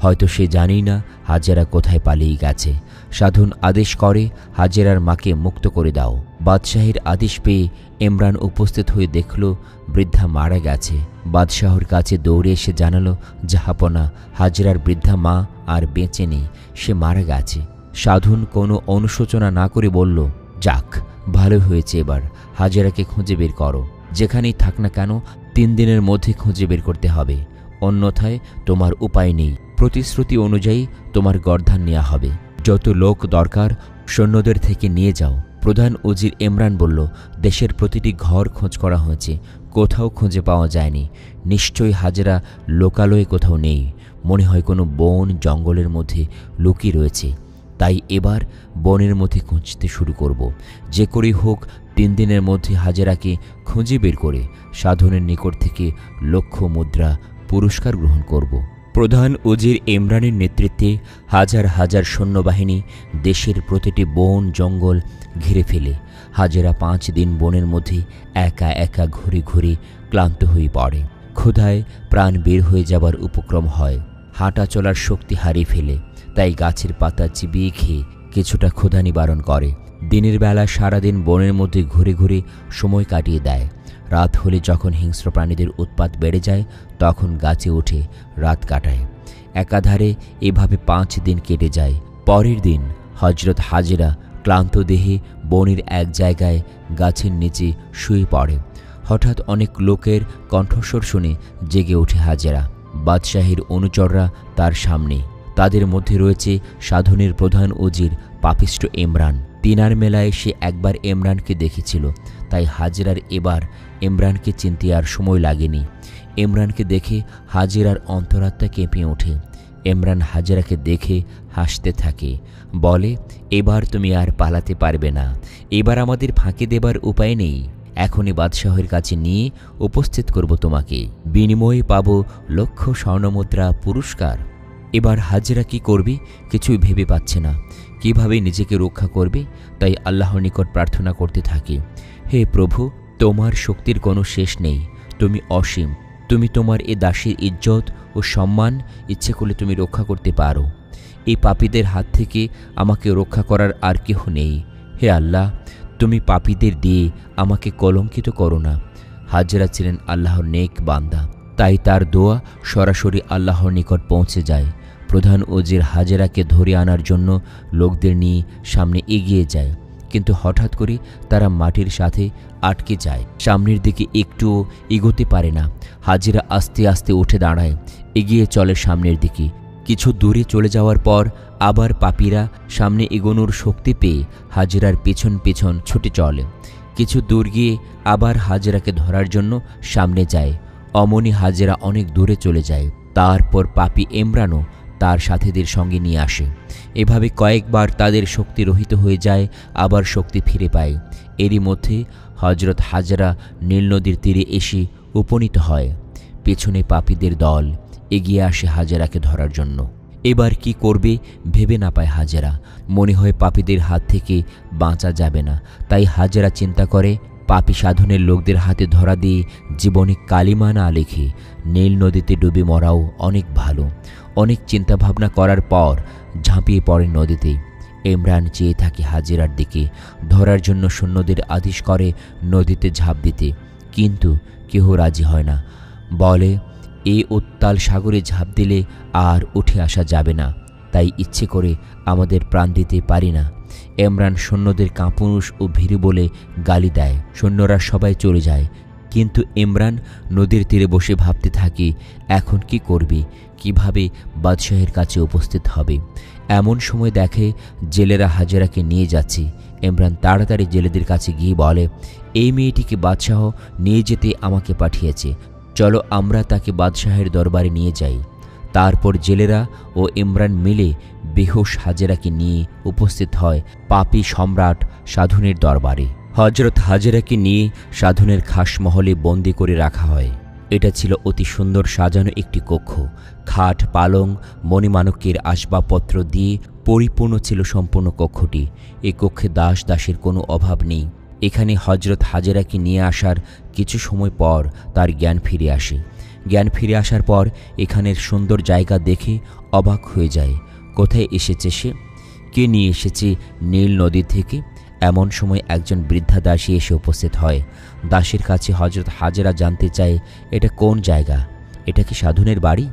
হয়তো সে জানেই না হাজেরা কোথায় পালিয়ে গেছে। সাধন আদেশ করে, হাজেরার মাকে মুক্ত করে দাও। বাদশাহের আদেশ পেয়ে ইমরান উপস্থিত হয়ে দেখল বৃদ্ধা মারা গেছে। বাদশাহর কাছে দৌড়ে এসে জানালো, জাহাপনা, হাজেরার বৃদ্ধা মা আর বেঁচে নেই, সে মারা গেছে। সাধন কোনো অনুশোচনা না করে বলল, যাক, ভালো হয়েছে, এবার হাজেরাকে খুঁজে বের করো। যেখানেই থাক না কেন 3 দিনের মধ্যে খুঁজে বের করতে হবে, অন্যথায় তোমার উপায় নেই। প্রতিশ্রুতি অনুযায়ী তোমার গর্দান নেওয়া হবে। যত লোক দরকার সৈন্যদের থেকে নিয়ে যাও। প্রধান উজির ইমরান বলল, দেশের প্রতিটি ঘর খোঁজ করা হয়েছে, কোথাও খুঁজে পাওয়া যায়নি। নিশ্চয়ই হাজেরা লোকালয়ে কোথাও নেই। মনে হয় কোনো বন জঙ্গলের মধ্যে লুকিয়ে রয়েছে। তাই এবার বনের মধ্যে খুঁজতে শুরু করব। যে করেই হোক 3 দিনের মধ্যে হাজেরাকে খুঁজে বের করে সাধনের নিকট থেকে 1,00,000 মুদ্রা পুরস্কার গ্রহণ করব। প্রধান উজির ইমরানের নেতৃত্বে হাজার হাজার সৈন্যবাহিনী দেশের প্রতিটি বন জঙ্গল ঘিরে ফেলে। হাজেরা 5 দিন বনের মধ্যে একা একা ঘুরে ঘুরে ক্লান্ত হয়ে পড়ে। ক্ষুধায় প্রাণ বের হয়ে যাবার উপক্রম হয়। হাঁটা চলার শক্তি হারিয়ে ফেলে। তাই গাছের পাতা চিবিয়ে খেয়ে কিছুটা ক্ষুধা নিবারণ করে। দিনের বেলা সারাদিন বনের মধ্যে ঘুরে ঘুরে সময় কাটিয়ে দেয়। রাত হলে যখন হিংস্র প্রাণীদের উৎপাত বেড়ে যায় তখন গাছে উঠে রাত কাটায়। একাধারে এভাবে 5 দিন কেটে যায়। পরের দিন হজরত হাজেরা ক্লান্ত দেহে বনের এক জায়গায় গাছের নিচে শুয়ে পড়ে। হঠাৎ অনেক লোকের কণ্ঠস্বর শুনে জেগে ওঠে হাজেরা। বাদশাহের অনুচররা তার সামনে। তাদের মধ্যে রয়েছে সাধনের প্রধান উজির পাপিষ্ট ইমরান। তিনার মেলায় সে একবার ইমরানকে দেখেছিল, তাই হাজেরার এবার ইমরানকে চিনতে আর সময় লাগেনি। ইমরানকে দেখে হাজেরার অন্তরাত্মা কেঁপে ওঠে। ইমরান হাজেরাকে দেখে হাসতে থাকে, বলে, এবার তুমি আর পালাতে পারবে না। এবার আমাদের ফাঁকি দেবার উপায় নেই। এখনই বাদশাহের কাছে নিয়ে উপস্থিত করব তোমাকে, বিনিময়ে পাব লক্ষ স্বর্ণমুদ্রা পুরস্কার। এবার হাজেরা কি করবে কিছুই ভেবে পাচ্ছে না। কিভাবে নিজেকে রক্ষা করবে, তাই আল্লাহর নিকট প্রার্থনা করতে থাকে, হে প্রভু, তোমার শক্তির কোনো শেষ নেই, তুমি অসীম। তুমি তোমার এ দাসীর ইজ্জত ও সম্মান ইচ্ছে করলে তুমি রক্ষা করতে পারো। এই পাপীদের হাত থেকে আমাকে রক্ষা করার আর কেহ নেই। হে আল্লাহ, তুমি পাপীদের দিয়ে আমাকে কলঙ্কিত করো না। হাজেরা ছিলেন আল্লাহর নেক বান্দা, তাই তার দোয়া সরাসরি আল্লাহর নিকট পৌঁছে যায়। প্রধান উজির হাজেরাকে ধরে আনার জন্য লোকদের নিয়ে সামনে এগিয়ে যায়, কিন্তু হঠাৎ করে তারা মাটির সাথে আটকে যায়। সামনের দিকে একটুও এগোতে পারে না। হাজেরা আস্তে আস্তে উঠে দাঁড়ায়, এগিয়ে চলে সামনের দিকে। কিছু দূরে চলে যাওয়ার পর আবার পাপীরা সামনে এগোনোর শক্তি পেয়ে হাজেরার পেছন পেছন ছুটে চলে। কিছু দূর গিয়ে আবার হাজেরাকে ধরার জন্য সামনে যায়। অমনি হাজেরা অনেক দূরে চলে যায়। তারপর পাপী ইমরানও তার সাথীদের সঙ্গে নিয়ে আসে। এভাবে কয়েকবার তাদের শক্তি রহিত হয়ে যায়, আবার শক্তি ফিরে পায়। এরই মধ্যে হজরত হাজেরা নীল নদীর তীরে এসে উপনীত হয়। পেছনে পাপীদের দল এগিয়ে আসে হাজেরাকে ধরার জন্য। এবার কি করবে ভেবে না পায় হাজেরা। মনে হয় পাপীদের হাত থেকে বাঁচা যাবে না। তাই হাজেরা চিন্তা করে, পাপী সাধনের লোকদের হাতে ধরা দিয়ে জীবনে কালিমা না লিখে নীল নদীতে ডুবে মরাও অনেক ভালো। অনেক চিন্তাভাবনা করার পর ঝাঁপিয়ে পড়ে নদীতে। ইমরান চেয়ে থাকে হাজেরার দিকে, ধরার জন্য সৈন্যদের আদেশ করে নদীতে ঝাঁপ দিতে, কিন্তু কেহ রাজি হয় না। বলে, এই উত্তাল সাগরে ঝাঁপ দিলে আর উঠে আসা যাবে না, তাই ইচ্ছে করে আমাদের প্রাণ দিতে পারি না। ইমরান সৈন্যদের কাপুরুষ ও ভীরু বলে গালি দেয়। সৈন্যরা সবাই চলে যায়, কিন্তু ইমরান নদীর তীরে বসে ভাবতে থাকে, এখন কি করবে, কিভাবে বাদশাহের কাছে উপস্থিত হবে। এমন সময় দেখে জেলেরা হাজেরাকে নিয়ে যাচ্ছে। ইমরান তাড়াতাড়ি জেলেদের কাছে গিয়ে বলে, এই মেয়েটিকে বাদশাহ নিয়ে যেতে আমাকে পাঠিয়েছে, চলো আমরা তাকে বাদশাহের দরবারে নিয়ে যাই। তারপর জেলেরা ও ইমরান মিলে বেহুশ হাজেরাকে নিয়ে উপস্থিত হয় পাপী সম্রাট সাধনের দরবারে। হজরত হাজেরাকে নিয়ে সাধনের খাস মহলে বন্দি করে রাখা হয়। এটা ছিল অতি সুন্দর সাজানো একটি কক্ষ। খাট, পালং, মণিমাণিক্যের আসবাবপত্র দিয়ে পরিপূর্ণ ছিল সম্পূর্ণ কক্ষটি। এই কক্ষে দাস দাসের কোনো অভাব নেই। এখানে হজরত হাজেরাকে নিয়ে আসার কিছু সময় পর তার জ্ঞান ফিরে আসে। জ্ঞান ফিরে আসার পর এখানের সুন্দর জায়গা দেখে অবাক হয়ে যায়। কোথায় এসেছে সে? কে নিয়ে এসেছে নীল নদী থেকে? এমন সময় একজন বৃদ্ধা দাসী এসে উপস্থিত হয়। দাসীর কাছে হজরত হাজেরা জানতে চায়, এটা কোন জায়গা? এটা কি সাধনের বাড়ি?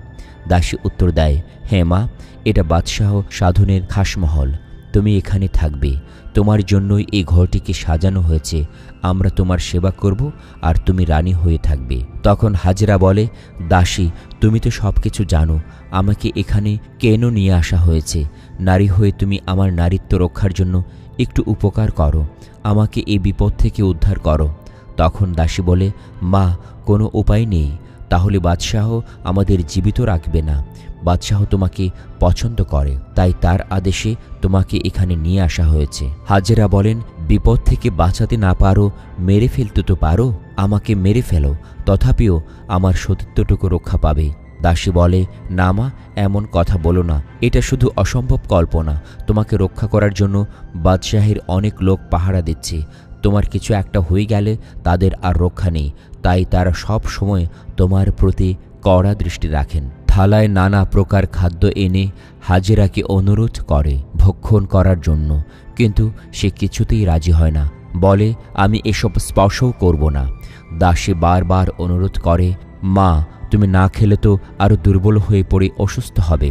দাসী উত্তর দেয়, হ্যাঁ মা, এটা বাদশাহ সাধনের খাসমহল। তুমি এখানে থাকবে, তোমার জন্যই এই ঘরটিকে সাজানো হয়েছে। আমরা তোমার সেবা করব আর তুমি রানী হয়ে থাকবে। তখন হাজেরা বলে, দাসী, তুমি তো সব কিছু জানো, আমাকে এখানে কেন নিয়ে আসা হয়েছে? নারী হয়ে তুমি আমার নারীত্ব রক্ষার জন্য একটু উপকার করো, আমাকে এই বিপদ থেকে উদ্ধার করো। তখন দাসী বলে, মা, কোনো উপায় নেই, তাহলে বাদশাহ আমাদের জীবিত রাখবে না। বাদশাহ তোমাকে পছন্দ করে, তাই তার আদেশে তোমাকে এখানে নিয়ে আসা হয়েছে। হাজেরা বলেন, বিপদ থেকে বাঁচাতে না পারো, মেরে ফেলতে তো পারো, আমাকে মেরে ফেলো, তথাপিও আমার সতীত্বটুকু রক্ষা পাবে। দাসী বলে, না মা, এমন কথা বলো না, এটা শুধু অসম্ভব কল্পনা। তোমাকে রক্ষা করার জন্য বাদশাহের অনেক লোক পাহারা দিচ্ছে। তোমার কিছু একটা হয়ে গেলে তাদের আর রক্ষা নেই, তাই তারা সব সময় তোমার প্রতি কড়া দৃষ্টি রাখেন। থালায় নানা প্রকার খাদ্য এনে হাজেরাকে অনুরোধ করে ভক্ষণ করার জন্য, কিন্তু সে কিছুতেই রাজি হয় না। বলে, আমি এসব স্পর্শও করব না। দাসী বারবার অনুরোধ করে, মা, তুমি না খেলে তো আরও দুর্বল হয়ে পড়ে অসুস্থ হবে।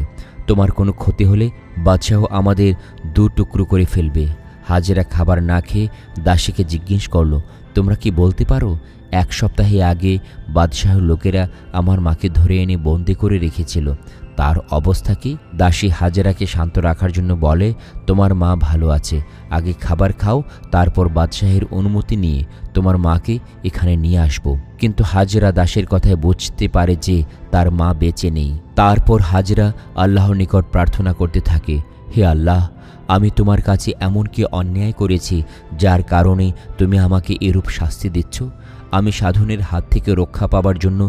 তোমার কোনো ক্ষতি হলে বাদশাহ আমাদের দু টুকরো করে ফেলবে। হাজেরা খাবার না খেয়ে দাসীকে জিজ্ঞেস করল, তোমরা কি বলতে পারো 1 সপ্তাহ আগে বাদশাহের লোকেরা আমার মাকে ধরে এনে বন্দি করে রেখেছিল, তার অবস্থা কি? দাসী হাজেরাকে শান্ত রাখার জন্য বলে, তোমার মা ভালো আছে, আগে খাবার খাও, তারপর বাদশাহের অনুমতি নিয়ে তোমার মাকে এখানে নিয়ে আসব। কিন্তু হাজেরা দাসের কথায় বুঝতে পারে যে তার মা বেঁচে নেই। তারপর হাজেরা আল্লাহর নিকট প্রার্থনা করতে থাকে, হে আল্লাহ, আমি তোমার কাছে এমন কি অন্যায় করেছি যার কারণে তুমি আমাকে এরূপ শাস্তি দিচ্ছ? আমি সাধনের হাত থেকে রক্ষা পাবার জন্য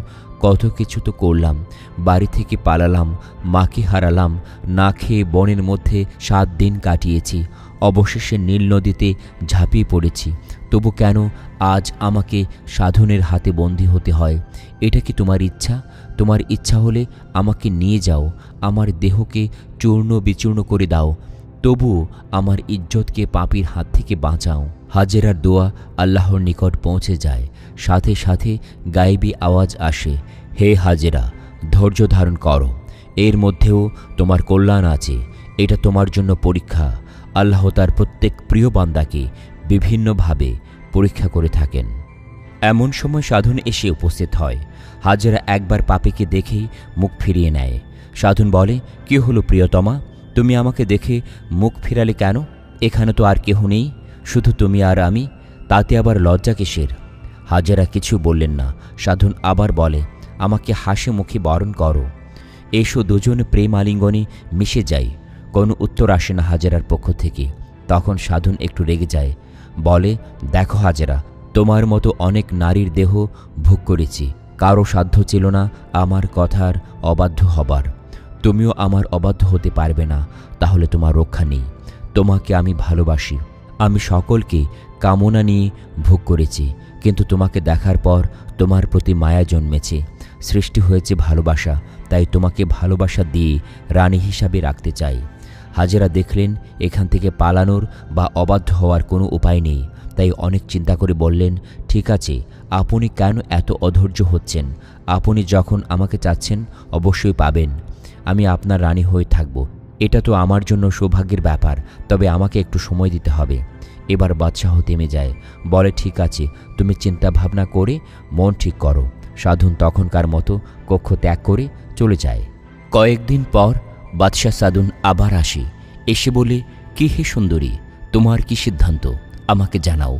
কত কিছু তো করলাম, বাড়ি থেকে পালালাম, মাকে হারালাম, না খেয়ে বনের মধ্যে 7 দিন কাটিয়েছি, অবশেষে নীল নদীতে ঝাঁপিয়ে পড়েছি। তবু কেন আজ আমাকে সাধনের হাতে বন্দী হতে হয়? এটা কি তোমার ইচ্ছা? তোমার ইচ্ছা হলে আমাকে নিয়ে যাও, আমার দেহকে চূর্ণ বিচূর্ণ করে দাও, তবুও আমার ইজ্জতকে পাপীর হাত থেকে বাঁচাও। হাজেরার দোয়া আল্লাহর নিকট পৌঁছে যায়। সাথে সাথে গায়েবী আওয়াজ আসে, হে হাজেরা, ধৈর্য ধারণ করো, এর মধ্যেও তোমার কল্যাণ আছে, এটা তোমার জন্য পরীক্ষা। আল্লাহ তার প্রত্যেক প্রিয় বান্দাকে বিভিন্নভাবে পরীক্ষা করে থাকেন। এমন সময় সাধন এসে উপস্থিত হয়। হাজেরা একবার পাপীকে দেখেই মুখ ফিরিয়ে নেয়। সাধন বলে, কি হলো প্রিয়তমা, তুমি আমাকে দেখে মুখ ফিরালে কেন? এখানে তো আর কেহ নেই, শুধু তুমি আর আমি, তাতে আবার লজ্জা কিসের? হাজেরা কিছু বললেন না। সাধন আবার বলে, আমাকে হাসি মুখে বরণ করো, এসো দুজনে প্রেম আলিঙ্গনে মিশে যাই। কোনো উত্তর আসে না হাজেরার পক্ষ থেকে। তখন সাধন একটু রেগে যায়, বলে, দেখো হাজেরা, তোমার মতো অনেক নারীর দেহ ভোগ করেছি, কারো সাধ্য ছিল না আমার কথার অবাধ্য হবার। তুমিও আমার অবাধ্য হতে পারবে না, তাহলে তোমার রক্ষা নেই। তোমাকে আমি ভালোবাসি, আমি সকলকে কামনা নিয়ে ভোগ করেছি, কিন্তু তোমাকে দেখার পর তোমার প্রতি মায়া জন্মেছে, সৃষ্টি হয়েছে ভালোবাসা, তাই তোমাকে ভালোবাসা দিয়ে রানী হিসাবে রাখতে চাই। হাজেরা দেখলেন এখান থেকে পালানোর বা অবাধ্য হওয়ার কোনো উপায় নেই, তাই অনেক চিন্তা করে বললেন, ঠিক আছে, আপনি কেন এত অধৈর্য হচ্ছেন? আপনি যখন আমাকে চাচ্ছেন অবশ্যই পাবেন। আমি আপনার রানী হয়ে থাকব, এটা তো আমার জন্য সৌভাগ্যের ব্যাপার, তবে আমাকে একটু সময় দিতে হবে। এবার বাদশাহ থেমে যায়, বলে, ঠিক আছে, তুমি চিন্তা ভাবনা করে মন ঠিক করো। সাধন তখনকার মতো কক্ষ ত্যাগ করে চলে যায়। কয়েকদিন পর বাদশাহ সাধন আবার আসে, এসে বলে, কি হে সুন্দরী, তোমার কি সিদ্ধান্ত? আমাকে জানাও,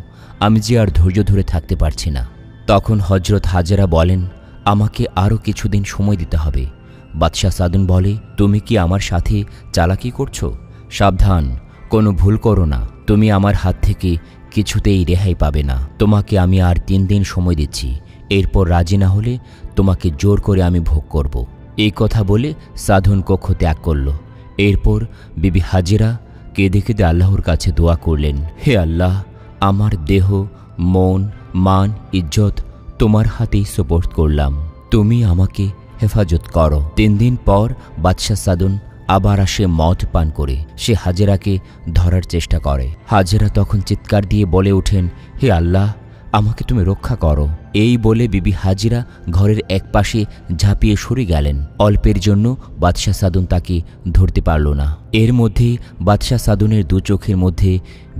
আমি যে আর ধৈর্য ধরে থাকতে পারছি না। তখন হজরত হাজেরা বলেন, আমাকে আরও কিছুদিন সময় দিতে হবে। বাদশাহ সাধন বলে, তুমি কি আমার সাথে চালাকি করছো? সাবধান, কোনো ভুল করো না, তুমি আমার হাত থেকে কিছুতেই রেহাই পাবে না। তোমাকে আমি আর 3 দিন সময় দিচ্ছি, এরপর রাজি না হলে তোমাকে জোর করে আমি ভোগ করব। এই কথা বলে সাধন কক্ষ ত্যাগ করল। এরপর বিবি হাজেরা কেঁদে কেঁদে আল্লাহর কাছে দোয়া করলেন, হে আল্লাহ, আমার দেহ, মন, মান, ইজ্জত তোমার হাতেই সুপর্দ করলাম, তুমি আমাকে হেফাজত করো। 3 দিন পর বাদশাহ সাধন আবার আসে মদ পান করে। সে হাজেরাকে ধরার চেষ্টা করে। হাজেরা তখন চিৎকার দিয়ে বলে ওঠেন, হে আল্লাহ, আমাকে তুমি রক্ষা করো। এই বলে বিবি হাজেরা ঘরের এক পাশে ঝাঁপিয়ে সরে গেলেন। অল্পের জন্য বাদশাহ সাধন তাকে ধরতে পারল না। এর মধ্যে বাদশাহ সাধনের 2 চোখের মধ্যে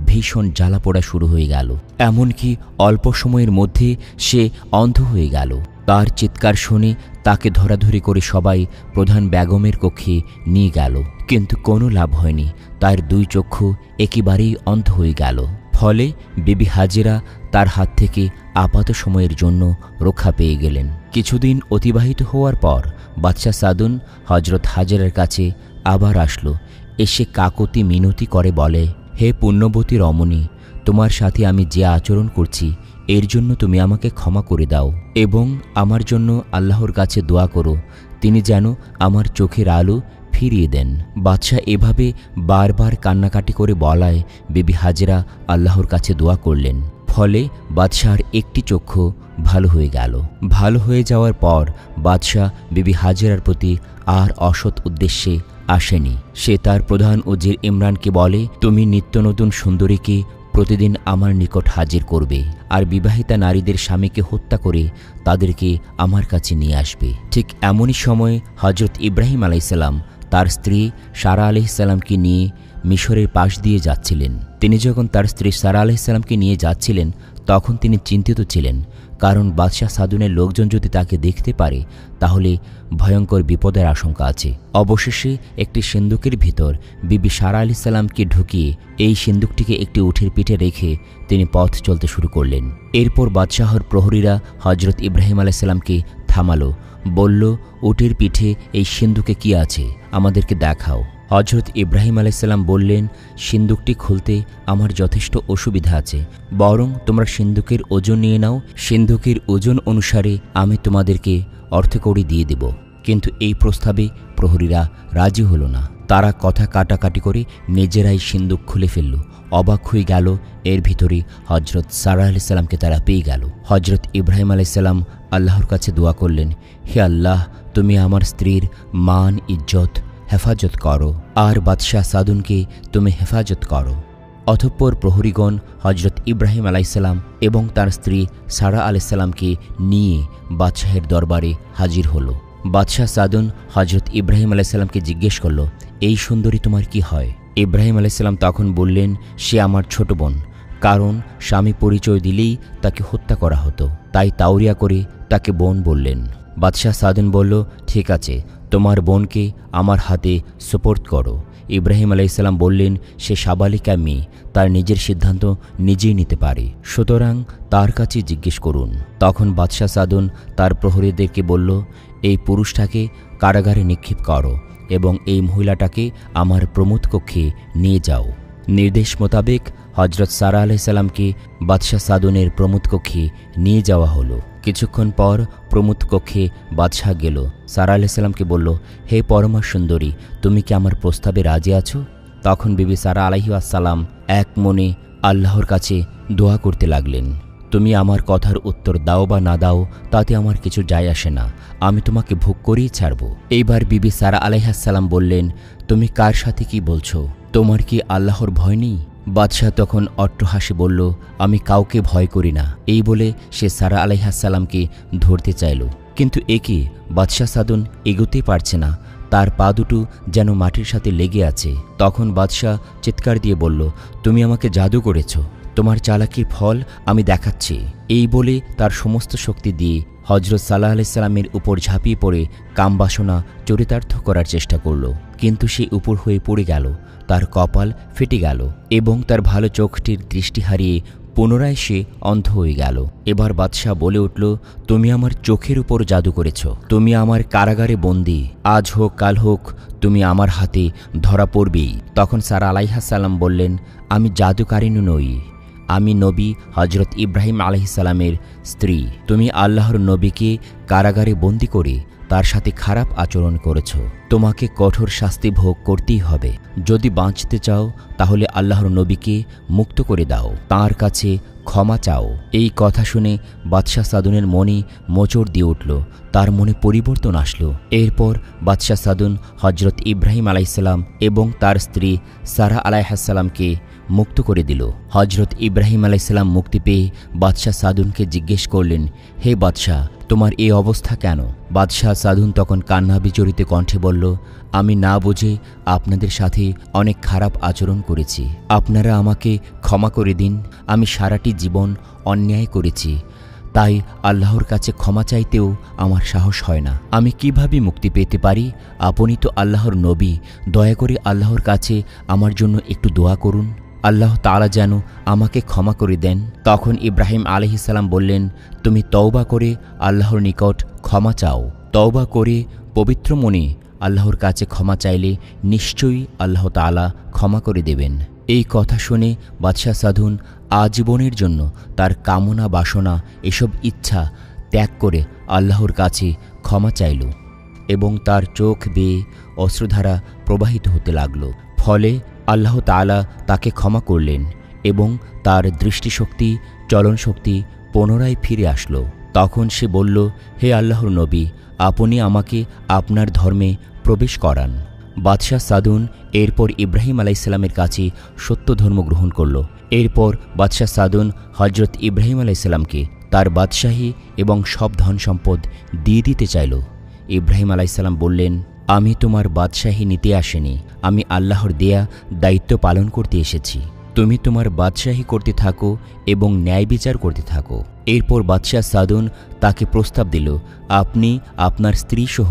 ভীষণ জ্বালা পোড়া শুরু হয়ে গেল, এমনকি অল্প সময়ের মধ্যে সে অন্ধ হয়ে গেল। তার চিৎকার শুনে তাকে ধরাধরি করে সবাই প্রধান বেগমের কক্ষে নিয়ে গেল, কিন্তু কোনো লাভ হয়নি। তার 2 চক্ষু একেবারেই অন্ধ হয়ে গেল। ফলে বিবি হাজেরা তার হাত থেকে আপাত সময়ের জন্য রক্ষা পেয়ে গেলেন। কিছুদিন অতিবাহিত হওয়ার পর বাদশাহ সাধন হজরত হাজেরার কাছে আবার আসলো। এসে কাকুতি মিনতি করে বলে, হে পুণ্যবতী রমণী, তোমার সাথে আমি যে আচরণ করছি এর জন্য তুমি আমাকে ক্ষমা করে দাও এবং আমার জন্য আল্লাহর কাছে দোয়া করো, তিনি যেন আমার চোখের আলো ফিরিয়ে দেন। বাদশাহ এভাবে বারবার কান্নাকাটি করে বলায় বিবি হাজেরা আল্লাহর কাছে দোয়া করলেন। ফলে বাদশাহর একটি চক্ষু ভালো হয়ে গেল। ভালো হয়ে যাওয়ার পর বাদশাহ বিবি হাজেরার প্রতি আর অসৎ উদ্দেশ্যে আসেনি। সে তার প্রধান উজির ইমরানকে বলে, তুমি নিত্য নতুন সুন্দরীকে প্রতিদিন আমার নিকট হাজির করবে আর বিবাহিতা নারীদের স্বামীকে হত্যা করে তাদেরকে আমার কাছে নিয়ে আসবে। ঠিক এমনই সময় হজরত ইব্রাহিম আলাইসাল্লাম তার স্ত্রী সারা আলাইসাল্লামকে নিয়ে মিশরের পাশ দিয়ে যাচ্ছিলেন। তিনি যখন তার স্ত্রী সারা আলাইসাল্লামকে নিয়ে যাচ্ছিলেন তখন তিনি চিন্তিত ছিলেন, কারণ বাদশাহ সাদুনের লোকজন যদি তাকে দেখতে পারে তাহলে ভয়ঙ্কর বিপদের আশঙ্কা আছে। অবশেষে একটি সিন্দুকের ভিতর বিবি সারা আলাইসাল্লামকে ঢুকিয়ে এই সিন্দুকটিকে একটি উটের পিঠে রেখে তিনি পথ চলতে শুরু করলেন। এরপর বাদশাহর প্রহরীরা হজরত ইব্রাহিম আলাইসাল্লামকে থামালো, বলল, উটের পিঠে এই সিন্দুকে কি আছে, আমাদেরকে দেখাও। হজরত ইব্রাহিম আলাইসাল্লাম বললেন, সিন্দুকটি খুলতে আমার যথেষ্ট অসুবিধা আছে, বরং তোমরা সিন্দুকের ওজন নিয়ে নাও, সিন্দুকের ওজন অনুসারে আমি তোমাদেরকে অর্থকড়ি দিয়ে দেব। কিন্তু এই প্রস্তাবে প্রহরীরা রাজি হল না। তারা কথা কাটাকাটি করে নিজেরাই সিন্দুক খুলে ফেলল। অবাক হয়ে গেল, এর ভিতরে হজরত সারা আলাইসাল্লামকে তারা পেয়ে গেল। হজরত ইব্রাহিম আলাইসাল্লাম আল্লাহর কাছে দোয়া করলেন, হে আল্লাহ, তুমি আমার স্ত্রীর মান ইজ্জত হেফাজত করো আর বাদশাহ সাদুনকে তুমি হেফাজত করো। অতঃপর প্রহরীগণ হজরত ইব্রাহিম আলাইসাল্লাম এবং তার স্ত্রী সারা আলাইসাল্লামকে নিয়ে বাদশাহের দরবারে হাজির হল। বাদশাহ সাদুন হজরত ইব্রাহিম আলাইসাল্লামকে জিজ্ঞেস করল, এই সুন্দরী তোমার কি হয়? ইব্রাহিম আলাইসাল্লাম তখন বললেন, সে আমার ছোট বোন, কারণ স্বামী পরিচয় দিলেই তাকে হত্যা করা হতো, তাই তাওরিয়া করে তাকে বোন বললেন। বাদশাহ সাদুন বলল, ঠিক আছে, তোমার বোনকে আমার হাতে সুপর্দ করো। ইব্রাহিম আলাইসাল্লাম বললেন, সে সাবালিকা মেয়ে, তার নিজের সিদ্ধান্ত নিজেই নিতে পারে, সুতরাং তার কাছে জিজ্ঞেস করুন। তখন বাদশাহ সাদুন তার প্রহরীদেরকে বলল, এই পুরুষটাকে কারাগারে নিক্ষেপ করো এবং এই মহিলাটাকে আমার প্রমোদ কক্ষে নিয়ে যাও। নির্দেশ মোতাবেক হজরত সারা আলাইসাল্লামকে বাদশাহ সাদুনের প্রমোদ কক্ষে নিয়ে যাওয়া হলো। কিছুক্ষণ পর প্রমোদ কক্ষে বাদশাহ গেল। সারা আলাইসাল্লামকে বলল, হে পরমা সুন্দরী, তুমি কি আমার প্রস্তাবে রাজি আছো? তখন বিবি সারা আলাইহিসসালাম এক মনে আল্লাহর কাছে দোয়া করতে লাগলেন, তুমি আমার কথার উত্তর দাও বা না দাও তাতে আমার কিছু যায় আসে না, আমি তোমাকে ভোগ করেই ছাড়ব। এইবার বিবি সারা আলাইহিসসালাম বললেন, তুমি কার সাথে কি বলছো? তোমার কি আল্লাহর ভয় নেই? বাদশাহ তখন অট্টহাসি বলল, আমি কাউকে ভয় করি না। এই বলে সে সারা আলাইহিসসালামকে ধরতে চাইল, কিন্তু একে বাদশাহ সাদুন এগোতে পারছে না, তার পা দুটো যেন মাটির সাথে লেগে আছে। তখন বাদশাহ চিৎকার দিয়ে বলল, তুমি আমাকে জাদু করেছ, তোমার চালাকির ফল আমি দেখাচ্ছি। এই বলে তার সমস্ত শক্তি দিয়ে হজরত সাল্লাহ আলাইসাল্লামের উপর ঝাঁপিয়ে পড়ে কামবাসনা চরিতার্থ করার চেষ্টা করল, কিন্তু সে উপর হয়ে পড়ে গেল, তার কপাল ফেটে গেল এবং তার ভালো চোখটির দৃষ্টি হারিয়ে পুনরায় সে অন্ধ হয়ে গেল। এবার বাদশাহ বলে উঠল, তুমি আমার চোখের উপর জাদু করেছ, তুমি আমার কারাগারে বন্দী, আজ হোক কাল হোক তুমি আমার হাতে ধরা পড়বেই। তখন সারা আলাইহিসসালাম বললেন, আমি জাদুকারিনী নই, আমি নবী হজরত ইব্রাহিম আলাইহিসসালামের স্ত্রী। তুমি আল্লাহর নবীকে কারাগারে বন্দী করে তার সাথে খারাপ আচরণ করেছ, তোমাকে কঠোর শাস্তি ভোগ করতেই হবে। যদি বাঁচতে চাও তাহলে আল্লাহর নবীকে মুক্ত করে দাও, তাঁর কাছে ক্ষমা চাও। এই কথা শুনে বাদশাহ সাদুনের মনে মোচড় দিয়ে উঠল, তার মনে পরিবর্তন আসলো। এরপর বাদশাহ সাদুন হজরত ইব্রাহিম আলাইহিসসালাম এবং তার স্ত্রী সারা আলাইহিসসালামকে মুক্ত করে দিল। হজরত ইব্রাহিম আলাইহিসসালাম মুক্তি পেয়ে বাদশাহ সাদুনকে জিজ্ঞেস করলেন, হে বাদশাহ, তোমার এই অবস্থা কেন? বাদশাহ সাদুন তখন কান্না বিচরিত কণ্ঠে বলল, আমি না বুঝে আপনাদের সাথে অনেক খারাপ আচরণ করেছি, আপনারা আমাকে ক্ষমা করে দিন। আমি সারাটি জীবন অন্যায় করেছি, তাই আল্লাহর কাছে ক্ষমা চাইতেও আমার সাহস হয় না। আমি কিভাবে মুক্তি পেতে পারি? আপনি তো আল্লাহর নবী, দয়া করে আল্লাহর কাছে আমার জন্য একটু দোয়া করুন, আল্লাহ তাআলা যেন আমাকে ক্ষমা করে দেন। তখন ইব্রাহিম আলাইহিসসালাম বললেন, তুমি তওবা করে আল্লাহর নিকট ক্ষমা চাও, তওবা করে পবিত্র মনে আল্লাহর কাছে ক্ষমা চাইলে নিশ্চয়ই আল্লাহ তাআলা ক্ষমা করে দেবেন। এই কথা শুনে বাদশাহ সাদুন আজীবনের জন্য তার কামনা বাসনা এসব ইচ্ছা ত্যাগ করে আল্লাহর কাছে ক্ষমা চাইল এবং তার চোখ বেয়ে অশ্রুধারা প্রবাহিত হতে লাগল। ফলে আল্লাহ তাআলা তাকে ক্ষমা করলেন এবং তার দৃষ্টিশক্তি চলনশক্তি পুনরায় ফিরে আসলো। তখন সে বলল, হে আল্লাহর নবী, আপনি আমাকে আপনার ধর্মে প্রবেশ করান। বাদশাহ সাদুন এরপর ইব্রাহিম আলাইসাল্লামের কাছে সত্য ধর্ম গ্রহণ করল। এরপর বাদশাহ সাদুন হজরত ইব্রাহিম আলাইসাল্লামকে তার বাদশাহী এবং সব ধন সম্পদ দিয়ে দিতে চাইল। ইব্রাহিম আলাইসাল্লাম বললেন, আমি তোমার বাদশাহী নিতে আসিনি, আমি আল্লাহর দেয়া দায়িত্ব পালন করতে এসেছি। তুমি তোমার বাদশাহী করতে থাকো এবং ন্যায় বিচার করতে থাকো। এরপর বাদশাহ সাদুন তাকে প্রস্তাব দিল, আপনি আপনার স্ত্রীসহ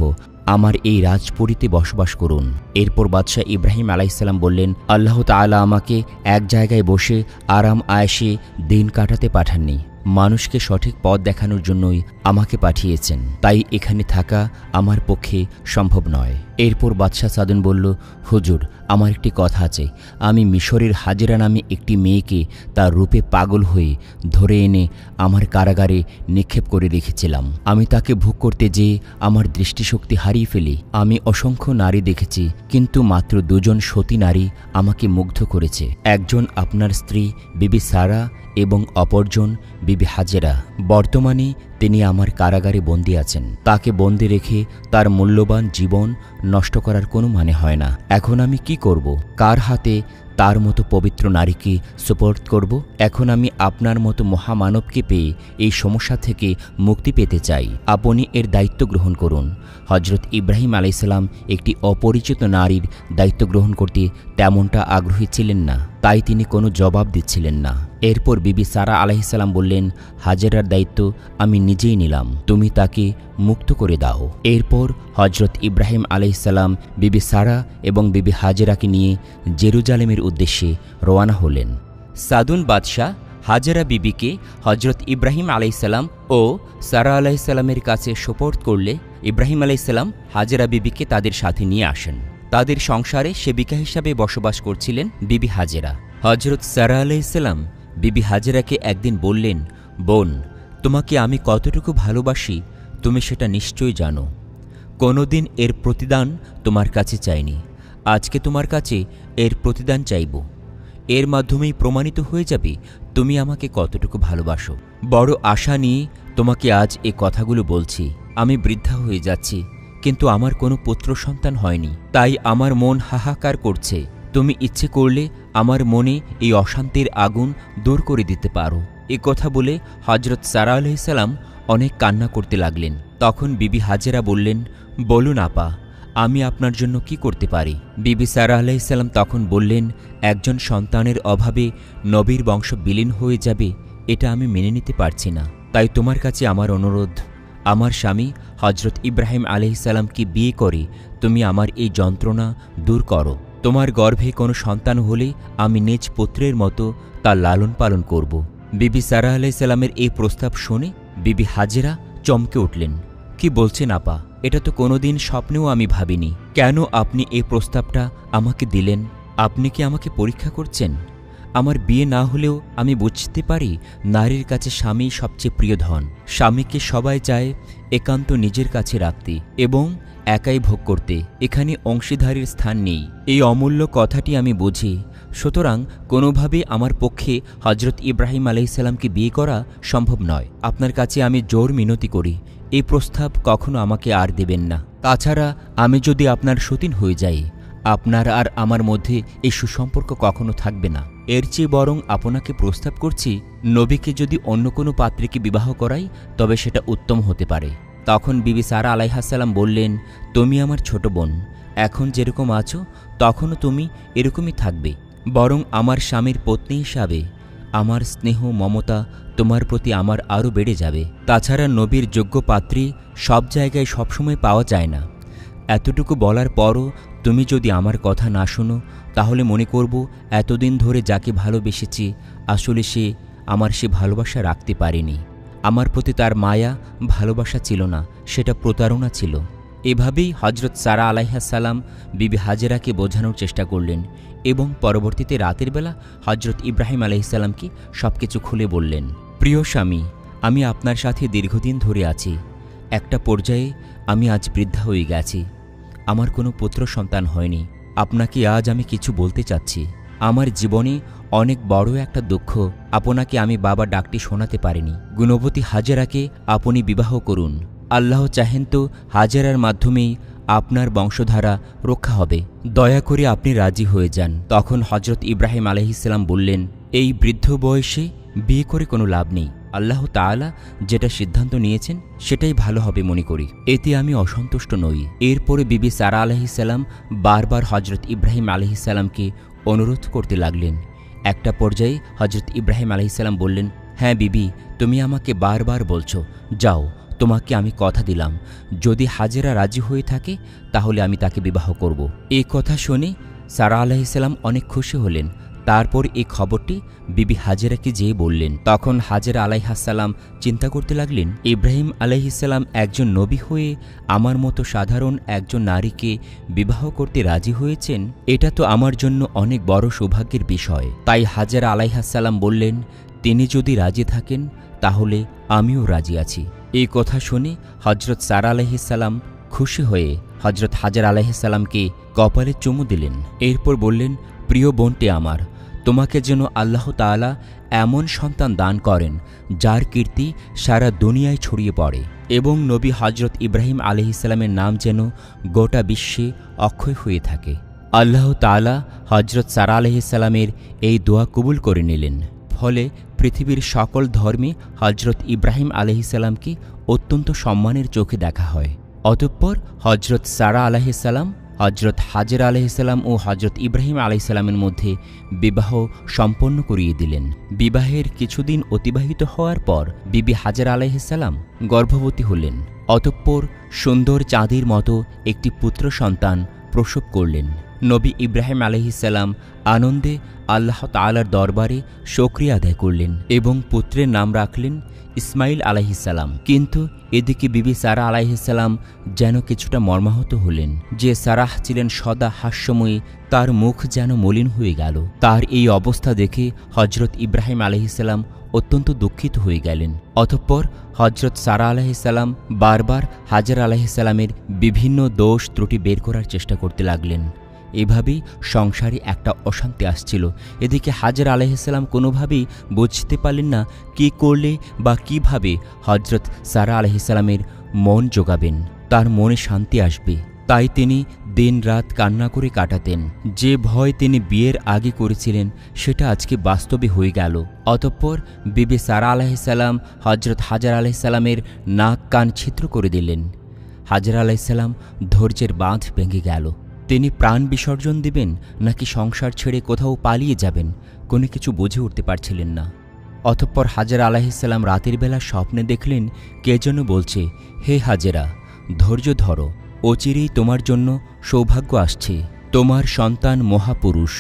আমার এই রাজপুরীতে বসবাস করুন। এরপর বাদশাহ ইব্রাহিম আলাইসাল্লাম বললেন, আল্লাহ তাআলা আমাকে এক জায়গায় বসে আরাম আয়েশে দিন কাটাতে পাঠাননি, মানুষকে সঠিক পথ দেখানোর জন্যই আমাকে পাঠিয়েছেন, তাই এখানে থাকা আমার পক্ষে সম্ভব নয়। এরপর বাদশাহ সাদুন বলল, হুজুর, আমার একটি কথা আছে। আমি মিশরের হাজেরা নামে একটি মেয়েকে তার রূপে পাগল হয়ে ধরে এনে আমার কারাগারে নিক্ষেপ করে রেখেছিলাম। আমি তাকে ভোগ করতে যেয়ে আমার দৃষ্টিশক্তি হারিয়ে ফেলি। আমি অসংখ্য নারী দেখেছি, কিন্তু মাত্র দুজন সতী নারী আমাকে মুগ্ধ করেছে। একজন আপনার স্ত্রী বিবি সারা এবং অপরজন বিবি হাজেরা। বর্তমানে তিনি আমার কারাগারে বন্দী আছেন। তাকে বন্দী রেখে তার মূল্যবান জীবন নষ্ট করার কোনো মানে হয় না। এখন আমি কি করব? কার হাতে তার মতো পবিত্র নারীকে সুপোর্ট করব? এখন আমি আপনার মতো মহামানবকে পেয়ে এই সমস্যা থেকে মুক্তি পেতে চাই। আপনি এর দায়িত্ব গ্রহণ করুন। হজরত ইব্রাহিম আলাইসাল্লাম একটি অপরিচিত নারীর দায়িত্ব গ্রহণ করতে তেমনটা আগ্রহী ছিলেন না, তাই তিনি কোনো জবাব দিচ্ছিলেন না। এরপর বিবি সারা আলাইহিসসালাম বললেন, হাজেরার দায়িত্ব আমি নিজেই নিলাম, তুমি তাকে মুক্ত করে দাও। এরপর হজরত ইব্রাহিম আলাইহিসসালাম বিবি সারা এবং বিবি হাজেরাকে নিয়ে জেরুজালেমের উদ্দেশ্যে রওয়ানা হলেন। সাদুন বাদশাহ হাজেরা বিবিকে হজরত ইব্রাহিম আলাইহিসসালাম ও সারা আলাইহিসসালামের কাছে সোপর্দ করলে ইব্রাহিম আলাইহিসসালাম হাজেরা বিবিকে তাদের সাথে নিয়ে আসেন। তাদের সংসারে সেবিকা হিসাবে বসবাস করছিলেন বিবি হাজেরা। হজরত সারা আলাইহিসসালাম বিবি হাজেরাকে একদিন বললেন, বোন, তোমাকে আমি কতটুকু ভালোবাসি তুমি সেটা নিশ্চয়ই জানো। কোনোদিন এর প্রতিদান তোমার কাছে চাইনি, আজকে তোমার কাছে এর প্রতিদান চাইব। এর মাধ্যমেই প্রমাণিত হয়ে যাবে তুমি আমাকে কতটুকু ভালোবাসো। বড় আশা নিয়ে তোমাকে আজ এ কথাগুলো বলছি। আমি বৃদ্ধা হয়ে যাচ্ছি, কিন্তু আমার কোনো পুত্র সন্তান হয়নি, তাই আমার মন হাহাকার করছে। তুমি ইচ্ছে করলে আমার মনে এই অশান্তির আগুন দূর করে দিতে পারো। এ কথা বলে হজরত সারা আলাইহিসসালাম অনেক কান্না করতে লাগলেন। তখন বিবি হাজেরা বললেন, বলুন আপা, আমি আপনার জন্য কি করতে পারি? বিবি সারা আলাইহিসসালাম তখন বললেন, একজন সন্তানের অভাবে নবীর বংশ বিলীন হয়ে যাবে, এটা আমি মেনে নিতে পারছি না। তাই তোমার কাছে আমার অনুরোধ, আমার স্বামী হজরত ইব্রাহিম আলাইহিসসালামকে বিয়ে করে তুমি আমার এই যন্ত্রণা দূর করো। তোমার গর্ভে কোনো সন্তান হলে আমি নিজ পুত্রের মতো তার লালন পালন করব। বিবি সারা আলাইহিসসালামের এই প্রস্তাব শুনে বিবি হাজেরা চমকে উঠলেন। কি বলছেন আপা? এটা তো কোনোদিন স্বপ্নেও আমি ভাবিনি। কেন আপনি এই প্রস্তাবটা আমাকে দিলেন? আপনি কি আমাকে পরীক্ষা করছেন? আমার বিয়ে না হলেও আমি বুঝতে পারি নারীর কাছে স্বামী সবচেয়ে প্রিয় ধন। স্বামীকে সবাই চায় একান্ত নিজের কাছে রাখতে এবং একাই ভোগ করতে। এখানে অংশীদারির স্থান নেই, এই অমূল্য কথাটি আমি বুঝি। সুতরাং কোনোভাবে আমার পক্ষে হজরত ইব্রাহিম আলাইহিসসালামকে বিয়ে করা সম্ভব নয়। আপনার কাছে আমি জোর মিনতি করি, এই প্রস্তাব কখনো আমাকে আর দেবেন না। তাছাড়া আমি যদি আপনার সতীন হয়ে যাই, আপনার আর আমার মধ্যে এই সুসম্পর্ক কখনো থাকবে না। এর চেয়ে বরং আপনাকে প্রস্তাব করছি, নবীকে যদি অন্য কোনো পাত্রীকে বিবাহ করাই তবে সেটা উত্তম হতে পারে। তখন বিবি সারা আলাইহিসসালাম বললেন, তুমি আমার ছোট বোন, এখন যেরকম আছো তখনও তুমি এরকমই থাকবে। বরং আমার স্বামীর পত্নী হিসাবে আমার স্নেহ মমতা তোমার প্রতি আমার আরও বেড়ে যাবে। তাছাড়া নবীর যোগ্য পাত্রী সব জায়গায় সবসময় পাওয়া যায় না। এতটুকু বলার পরও তুমি যদি আমার কথা না শোনো, তাহলে মনে করব এতদিন ধরে যাকে ভালোবেসেছি আসলে সে আমার সে ভালোবাসা রাখতে পারেনি। আমার প্রতি তার মায়া ভালোবাসা ছিল না, সেটা প্রতারণা ছিল। এভাবেই হজরত সারা আলাইহিসসালাম বিবি হাজেরাকে বোঝানোর চেষ্টা করলেন এবং পরবর্তীতে রাতের বেলা হজরত ইব্রাহিম আলাইহিসসালামকে সবকিছু খুলে বললেন, প্রিয় স্বামী, আমি আপনার সাথে দীর্ঘদিন ধরে আছি। একটা পর্যায়ে আমি আজ বৃদ্ধা হয়ে গেছি, আমার কোনো পুত্র সন্তান হয়নি। আপনাকে আজ আমি কিছু বলতে চাচ্ছি। আমার জীবনে অনেক বড় একটা দুঃখ, আপনাকে আমি বাবা ডাকটি শোনাতে পারিনি। গুণবতী হাজেরাকে আপনি বিবাহ করুন। আল্লাহ চাহেন তো হাজেরার মাধ্যমেই আপনার বংশধারা রক্ষা হবে। দয়া করে আপনি রাজি হয়ে যান। তখন হজরত ইব্রাহিম আলাইহিসসালাম বললেন, এই বৃদ্ধ বয়সে বিয়ে করে কোনো লাভ নেই। আল্লাহ তাআলা যেটা সিদ্ধান্ত নিয়েছেন সেটাই ভালো হবে মনে করি, এতে আমি অসন্তুষ্ট নই। এরপরে বিবি সারা আলাইহিসসালাম বারবার হজরত ইব্রাহিম আলাইহিসসালামকে অনুরোধ করতে লাগলেন। একটা পর্যায়ে হজরত ইব্রাহিম আলাইহিসসালাম বললেন, হ্যাঁ বিবি, তুমি আমাকে বারবার বলছো, যাও, তোমাকে আমি কথা দিলাম, যদি হাজেরা রাজি হয়ে থাকে তাহলে আমি তাকে বিবাহ করব। এই কথা শুনে সারা আলাইহিসসালাম অনেক খুশি হলেন। তারপর এই খবরটি বিবি হাজেরাকে যেয়ে বললেন। তখন হাজেরা আলাইহাসসালাম চিন্তা করতে লাগলেন, ইব্রাহিম আলাইহিসসালাম একজন নবী হয়ে আমার মতো সাধারণ একজন নারীকে বিবাহ করতে রাজি হয়েছেন, এটা তো আমার জন্য অনেক বড় সৌভাগ্যের বিষয়। তাই হাজেরা আলাইহাসসালাম বললেন, তিনি যদি রাজি থাকেন তাহলে আমিও রাজি আছি। এই কথা শুনে হজরত সারা আলাইহিসসালাম খুশি হয়ে হজরত হাজেরা আলাইহিসসালামকে কপালে চুমু দিলেন। এরপর বললেন, প্রিয় বোনটি আমার, তোমাকে যেন আল্লাহ তাআলা এমন সন্তান দান করেন যার কীর্তি সারা দুনিয়ায় ছড়িয়ে পড়ে, এবং নবী হজরত ইব্রাহিম আলাইহিসসালামের নাম যেন গোটা বিশ্বে অক্ষয় হয়ে থাকে। আল্লাহ তাআলা হজরত সারা আলাইহিসসালামের এই দোয়া কবুল করে নিলেন। ফলে পৃথিবীর সকল ধর্মে হজরত ইব্রাহিম আলাইহিসসালামকে অত্যন্ত সম্মানের চোখে দেখা হয়। অতঃপর হজরত সারা আলাইহিসসালাম হজরত হাজেরা আলাইহিসসালাম ও হজরত ইব্রাহিম আলাইহিসসালামের মধ্যে বিবাহ সম্পন্ন করিয়ে দিলেন। বিবাহের কিছুদিন অতিবাহিত হওয়ার পর বিবি হাজেরা আলাইহিসসালাম গর্ভবতী হলেন। অতঃপর সুন্দর চাঁদের মতো একটি পুত্র সন্তান প্রসব করলেন। নবী ইব্রাহিম আলাইহিসসালাম আনন্দে আল্লাহ তাআলার দরবারে শুকরিয়া আদায় করলেন এবং পুত্রের নাম রাখলেন ইসমাইল আলাইহিসসালাম। কিন্তু এদিকে বিবি সারা আলাইহিসসালাম যেন কিছুটা মর্মাহত হলেন। যে সারাহ ছিলেন সদা হাস্যময়ী, তার মুখ যেন মলিন হয়ে গেল। তার এই অবস্থা দেখে হজরত ইব্রাহিম আলাইহিসসালাম অত্যন্ত দুঃখিত হয়ে গেলেন। অতঃপর হজরত সারা আলাইহিসসালাম বারবার হাজেরা আলাইহিসসালামের বিভিন্ন দোষ ত্রুটি বের করার চেষ্টা করতে লাগলেন। এভাবেই সংসারে একটা অশান্তি আসছিল। এদিকে হাজেরা আলাইহিসসালাম কোনোভাবেই বুঝতে পারলেন না কী করলে বা কিভাবে হজরত সারা আলাইহিসসালামের মন জোগাবেন, তার মনে শান্তি আসবে। তাই তিনি দিন রাত কান্না করে কাটাতেন। যে ভয় তিনি বিয়ের আগে করেছিলেন সেটা আজকে বাস্তবে হয়ে গেল। অতঃপর বিবি সারা আলাইহিসসালাম হজরত হাজেরা আলাইহিসসালামের নাক কান ছিদ্র করে দিলেন। হাজেরা আলাইহিসসালাম ধৈর্যের বাঁধ ভেঙে গেল। তিনি প্রাণ বিসর্জন দিবেন নাকি সংসার ছেড়ে কোথাও পালিয়ে যাবেন, কোনো কিছু বুঝে উঠতে পারছিলেন না। অতঃপর হাজেরা আলাইহিসসালাম রাতের বেলা স্বপ্নে দেখলেন কে যেন বলছে, হে হাজেরা, ধৈর্য ধরো, অচিরেই তোমার জন্য সৌভাগ্য আসছে। তোমার সন্তান মহাপুরুষ,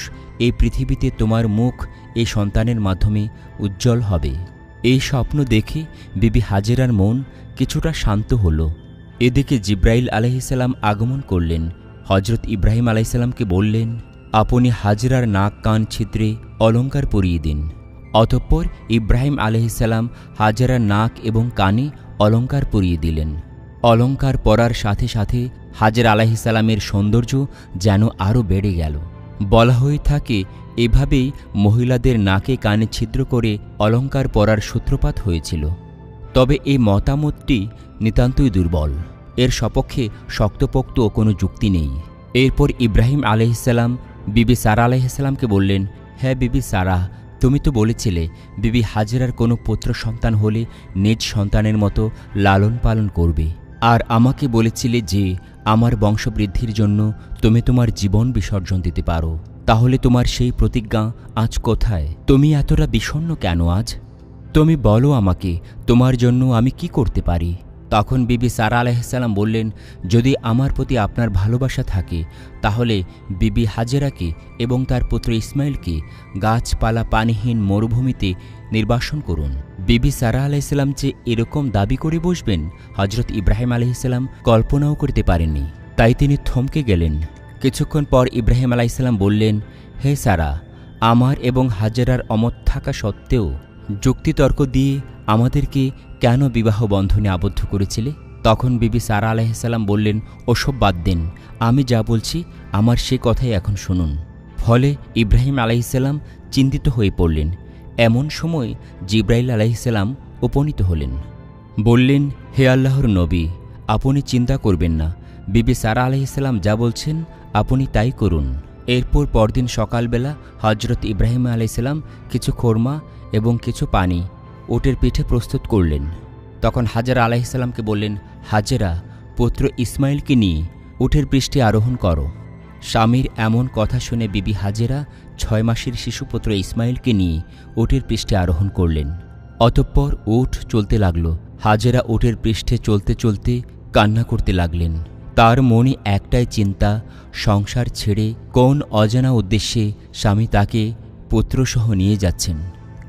এই পৃথিবীতে তোমার মুখ এই সন্তানের মাধ্যমে উজ্জ্বল হবে। এই স্বপ্ন দেখে বিবি হাজেরার মন কিছুটা শান্ত হল। এদিকে জিব্রাইল আলাইহিসসালাম আগমন করলেন। হজরত ইব্রাহিম আলাইহিসসালামকে বললেন, আপনি হাজেরার নাক কান ছিদ্রে অলঙ্কার পরিয়ে দিন। অতঃপর ইব্রাহিম আলাইহিসসালাম হাজেরার নাক এবং কানে অলঙ্কার পরিয়ে দিলেন। অলঙ্কার পরার সাথে সাথে হাজেরা আলাইহিসসালামের সৌন্দর্য যেন আরও বেড়ে গেল। বলা হয়ে থাকে, এভাবেই মহিলাদের নাকে কানে ছিদ্র করে অলঙ্কার পরার সূত্রপাত হয়েছিল। তবে এই মতামতটি নিতান্তই দুর্বল, এর সপক্ষে শক্তপোক্ত কোনো যুক্তি নেই। এরপর ইব্রাহিম আলাইহিসসালাম বিবি সারা আলাইহিসসালামকে বললেন, হ্যাঁ বিবি সারা, তুমি তো বলেছিলে বিবি হাজেরার কোনো পুত্র সন্তান হলে নিজ সন্তানের মতো লালন পালন করবে, আর আমাকে বলেছিলে যে আমার বংশবৃদ্ধির জন্য তুমি তোমার জীবন বিসর্জন দিতে পারো। তাহলে তোমার সেই প্রতিজ্ঞা আজ কোথায়? তুমি এতটা বিষণ্ণ কেন আজ? তুমি বলো আমাকে, তোমার জন্য আমি কি করতে পারি? তখন বিবি সারা আলাইহিসসালাম বললেন, যদি আমার প্রতি আপনার ভালোবাসা থাকে তাহলে বিবি হাজেরাকে এবং তার পুত্র ইসমাইলকে গাছপালা পানিহীন মরুভূমিতে নির্বাসন করুন। বিবি সারা আলাইহিসসালাম যে এরকম দাবি করে বসবেন হজরত ইব্রাহিম আলাইহিসসালাম কল্পনাও করতে পারেননি। তাই তিনি থমকে গেলেন। কিছুক্ষণ পর ইব্রাহিম আলাইহিসসালাম বললেন, হে সারা, আমার এবং হাজেরার অমত থাকা সত্ত্বেও যুক্তিতর্ক দিয়ে আমাদেরকে কেন বিবাহ বন্ধনে আবদ্ধ করেছিলে? তখন বিবি সারা আলাইহিসসালাম বললেন, ওসব বাদ দেন, আমি যা বলছি আমার সে কথাই এখন শুনুন। ফলে ইব্রাহিম আলাইহিসসালাম চিন্তিত হয়ে পড়লেন। এমন সময় জিব্রাইল আলাইহিসসালাম উপনীত হলেন। বললেন, হে আল্লাহর নবী, আপনি চিন্তা করবেন না, বিবি সারা আলাইহিসসালাম যা বলছেন আপনি তাই করুন। এরপর পরদিন সকালবেলা হজরত ইব্রাহিম আলাইহিসসালাম কিছু খোরমা এবং কিছু পানি উটের পিঠে প্রস্তুত করলেন। তখন হাজেরা আলাইহিসসালামকে বললেন, হাজেরা, পুত্র ইসমাইলকে নিয়ে উটের পৃষ্ঠে আরোহণ করো। স্বামীর এমন কথা শুনে বিবি হাজেরা 6 মাসের শিশুপুত্র ইসমাইলকে নিয়ে উটের পৃষ্ঠে আরোহণ করলেন। অতঃপর উট চলতে লাগল। হাজেরা উটের পৃষ্ঠে চলতে চলতে কান্না করতে লাগলেন। তার মনে একটাই চিন্তা, সংসার ছেড়ে কোন অজানা উদ্দেশ্যে স্বামী তাকে পুত্রসহ নিয়ে যাচ্ছেন।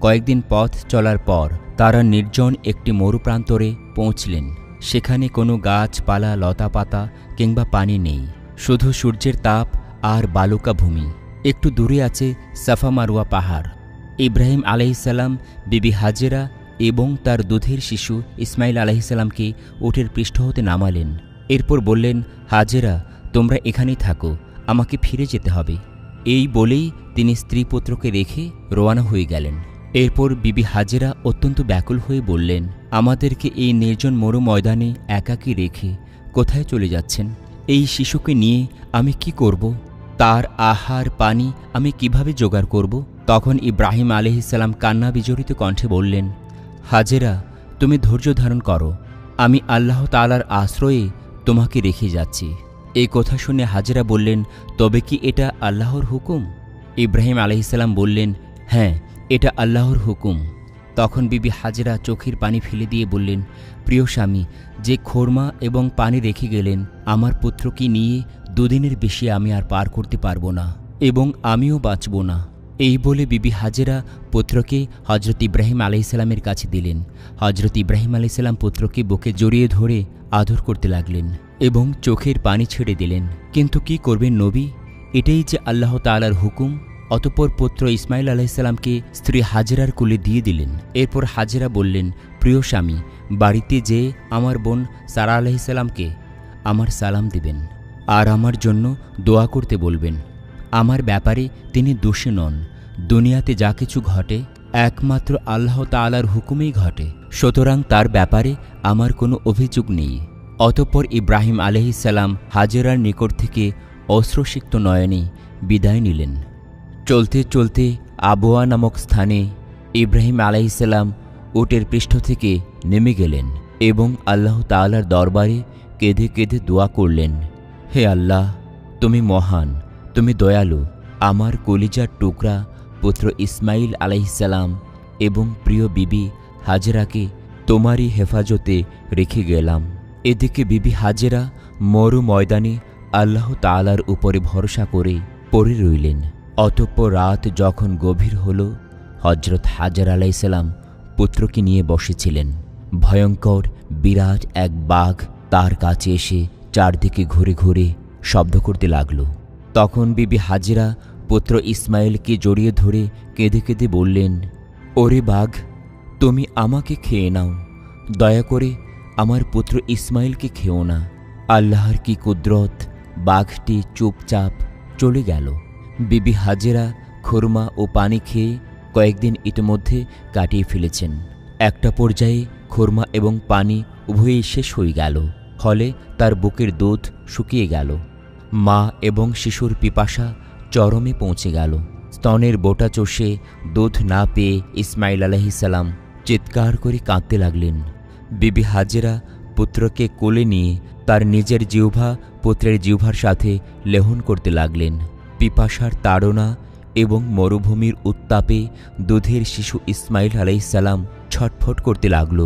কয়েকদিন পথ চলার পর তারা নির্জন একটি মরুপ্রান্তরে পৌঁছলেন। সেখানে কোনো গাছপালা, লতাপাতা কিংবা পানি নেই, শুধু সূর্যের তাপ আর বালুকা ভূমি। একটু দূরে আছে সাফা মারওয়া পাহাড়। ইব্রাহিম আলাইহিসসালাম বিবি হাজেরা এবং তার দুধের শিশু ইসমাইল আলাইহিসসালামকে উটের পৃষ্ঠ হতে নামালেন। এরপর বললেন, হাজেরা, তোমরা এখানেই থাকো, আমাকে ফিরে যেতে হবে। এই বলেই তিনি স্ত্রী পুত্রকে রেখে রওনা হয়ে গেলেন। এরপর বিবি হাজেরা অত্যন্ত ব্যাকুল হয়ে বললেন, আমাদেরকে এই নির্জন মরু ময়দানে একাকী রেখে কোথায় চলে যাচ্ছেন? এই শিশুকে নিয়ে আমি কি করব? তার আহার পানি আমি কিভাবে জোগাড় করব? তখন ইব্রাহিম আলাইহিসসালাম কান্না বিজড়িত কণ্ঠে বললেন, হাজেরা, তুমি ধৈর্য ধারণ করো, আমি আল্লাহ তাআলার আশ্রয়ে তোমাকে রেখে যাচ্ছি। এই কথা শুনে হাজেরা বললেন, তবে কি এটা আল্লাহর হুকুম? ইব্রাহিম আলাইহিসসালাম বললেন, হ্যাঁ, এটা আল্লাহর হুকুম। তখন বিবি হাজেরা চোখের পানি ফেলে দিয়ে বললেন, প্রিয় স্বামী, যে খোরমা এবং পানি রেখে গেলেন, আমার পুত্রকে নিয়ে 2 দিনের বেশি আমি আর পার করতে পারবো না এবং আমিও বাঁচব না। এই বলে বিবি হাজেরা পুত্রকে হজরত ইব্রাহিম আলাইহিসসালামের কাছে দিলেন। হজরত ইব্রাহিম আলাইহিসসালাম পুত্রকে বুকে জড়িয়ে ধরে আদর করতে লাগলেন এবং চোখের পানি ছেড়ে দিলেন। কিন্তু কি করবেন নবী, এটাই যে আল্লাহ তাআলার হুকুম। অতঃপর পুত্র ইসমাইল আলাইহিসসালামকে স্ত্রী হাজেরার কোলে দিয়ে দিলেন। এরপর হাজেরা বললেন, প্রিয় স্বামী, বাড়িতে যেয়ে আমার বোন সারা আলাইহিসসালামকে আমার সালাম দিবেন আর আমার জন্য দোয়া করতে বলবেন। আমার ব্যাপারে তিনি দোষী নন। দুনিয়াতে যা কিছু ঘটে একমাত্র আল্লাহ তাআলার হুকুমেই ঘটে, সুতরাং তার ব্যাপারে আমার কোনো অভিযোগ নেই। অতঃপর ইব্রাহিম আলাইহিসসালাম হাজেরার নিকট থেকে অশ্রুসিক্ত নয়নে বিদায় নিলেন। চলতে চলতে আবওয়া নামক স্থানে ইব্রাহিম আলাইহিসসালাম উটের পৃষ্ঠ থেকে নেমে গেলেন এবং আল্লাহ তাআলার দরবারে কেঁদে কেঁদে দোয়া করলেন, হে আল্লাহ, তুমি মহান, তুমি দয়ালু। আমার কলিজার টুকরা পুত্র ইসমাইল আলাইহিসসালাম এবং প্রিয় বিবি হাজেরাকে তোমারই হেফাজতে রেখে গেলাম। এদিকে বিবি হাজেরা মরু ময়দানে আল্লাহ তাআলার উপরে ভরসা করে পড়ে রইলেন। অতঃপর রাত যখন গভীর হল, হজরত হাজেরা আলাইহিসসালাম পুত্রকে নিয়ে বসেছিলেন। ভয়ঙ্কর বিরাট এক বাঘ তার কাছে এসে চারদিকে ঘুরে ঘুরে শব্দ করতে লাগল। তখন বিবি হাজেরা পুত্র ইসমাইলকে জড়িয়ে ধরে কেঁদে কেঁদে বললেন, ওরে বাঘ, তুমি আমাকে খেয়ে নাও, দয়া করে আমার পুত্র ইসমাইলকে খেও না। আল্লাহর কি কুদরত, বাঘটি চুপচাপ চলে গেল। বিবি হাজেরা খুরমা ও পানি খেয়ে কয়েকদিন ইতিমধ্যে কাটিয়ে ফেলেছেন। একটা পর্যায়ে খুরমা এবং পানি উভয়ই শেষ হয়ে গেল, ফলে তার বুকের দুধ শুকিয়ে গেল। মা এবং শিশুর পিপাসা চরমে পৌঁছে গেল। স্তনের বোটা চষে দুধ না পেয়ে ইসমাইল আলাইহিসসালাম চিৎকার করে কাঁদতে লাগলেন। বিবি হাজেরা পুত্রকে কোলে নিয়ে তার নিজের জিহ্বা পুত্রের জিহ্বার সাথে লেহন করতে লাগলেন। পিপাসার তাড়না এবং মরুভূমির উত্তাপে দুধের শিশু ইসমাইল আলাইহিসসালাম ছটফট করতে লাগল।